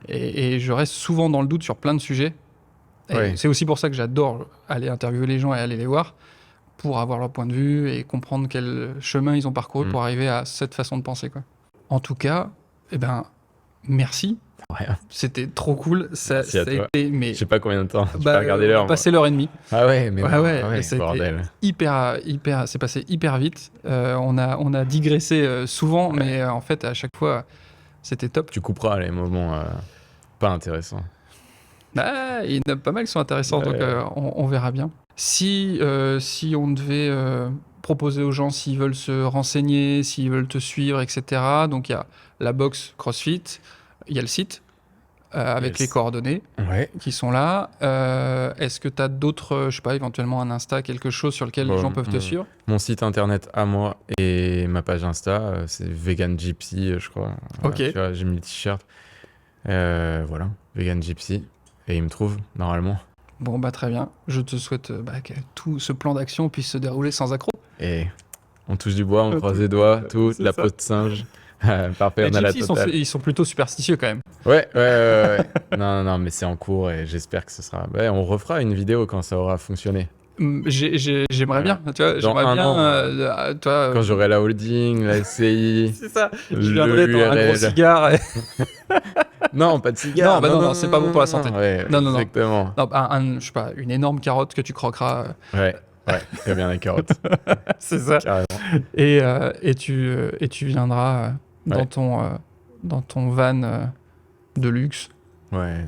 Et je reste souvent dans le doute sur plein de sujets. Et c'est aussi pour ça que j'adore aller interviewer les gens et aller les voir, pour avoir leur point de vue et comprendre quel chemin ils ont parcouru pour arriver à cette façon de penser, quoi. En tout cas, merci. C'était trop cool. Ça a été, mais je sais pas combien de temps. J'ai pas regardé l'heure. On a passé l'heure et demie. Ah ouais, mais bordel. C'est passé hyper vite. On a digressé souvent, mais en fait, à chaque fois, c'était top. Tu couperas les moments pas intéressants. Il y en a pas mal qui sont intéressants, donc on verra bien. Si on devait proposer aux gens s'ils veulent se renseigner, s'ils veulent te suivre, etc. Donc il y a la box CrossFit, il y a le site avec les coordonnées qui sont là. Est-ce que tu as d'autres, je sais pas, éventuellement un Insta, quelque chose sur lequel les gens peuvent te suivre? Mon site internet à moi et ma page Insta, c'est Vegan Gypsy, je crois. Ok. Tu vois, j'ai mis le t-shirt. Voilà, Vegan Gypsy. Et il me trouve, normalement. Bon, bah très bien. Je te souhaite que tout ce plan d'action puisse se dérouler sans accroc. Et on touche du bois, on croise les doigts, tout, C'est la ça. peau de singe. Parfait, Les on a la gypsies, totale. ils sont plutôt superstitieux quand même. Ouais. Non, mais c'est en cours et j'espère que ce sera. Ouais, on refera une vidéo quand ça aura fonctionné. J'aimerais bien, tu vois, Dans j'aimerais un bien, an, toi, Quand j'aurai la holding, la SCI, c'est ça, je le viendrai dans un gros URL. cigare. Non, pas de cigare. Non, c'est pas bon pour la santé. Ouais, Non. exactement. Non, je sais pas, une énorme carotte que tu croqueras. Ouais, très bien, les carottes. C'est ça. Carrément. Et tu viendras Ouais. dans ton van de luxe Ouais.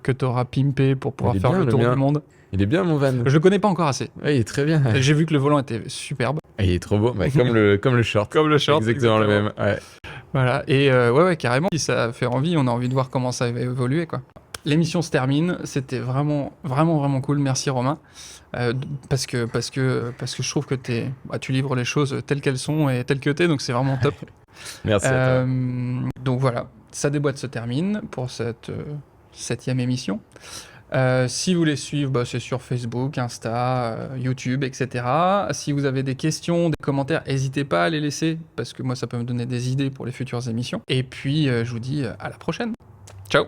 que tu auras pimpé pour pouvoir Il est faire bien, le le tour mien. du monde. Il est bien, mon van. Je le connais pas encore assez. Ouais, il est très bien. J'ai vu que le volant était superbe. Il est trop beau. Bah, comme le short. Comme le short. Exactement le même. Ouais. Voilà. Et ouais, carrément. Si ça fait envie, on a envie de voir comment ça va évoluer, quoi. L'émission se termine. C'était vraiment cool. Merci, Romain. Parce que je trouve que tu livres les choses telles qu'elles sont et telles que t'es, donc c'est vraiment top. Merci à toi. Donc voilà, Ça déboîte se termine pour cette 7e émission. Si vous voulez suivre, c'est sur Facebook, Insta, YouTube, etc. Si vous avez des questions, des commentaires, n'hésitez pas à les laisser, parce que moi, ça peut me donner des idées pour les futures émissions. Et puis, je vous dis à la prochaine. Ciao!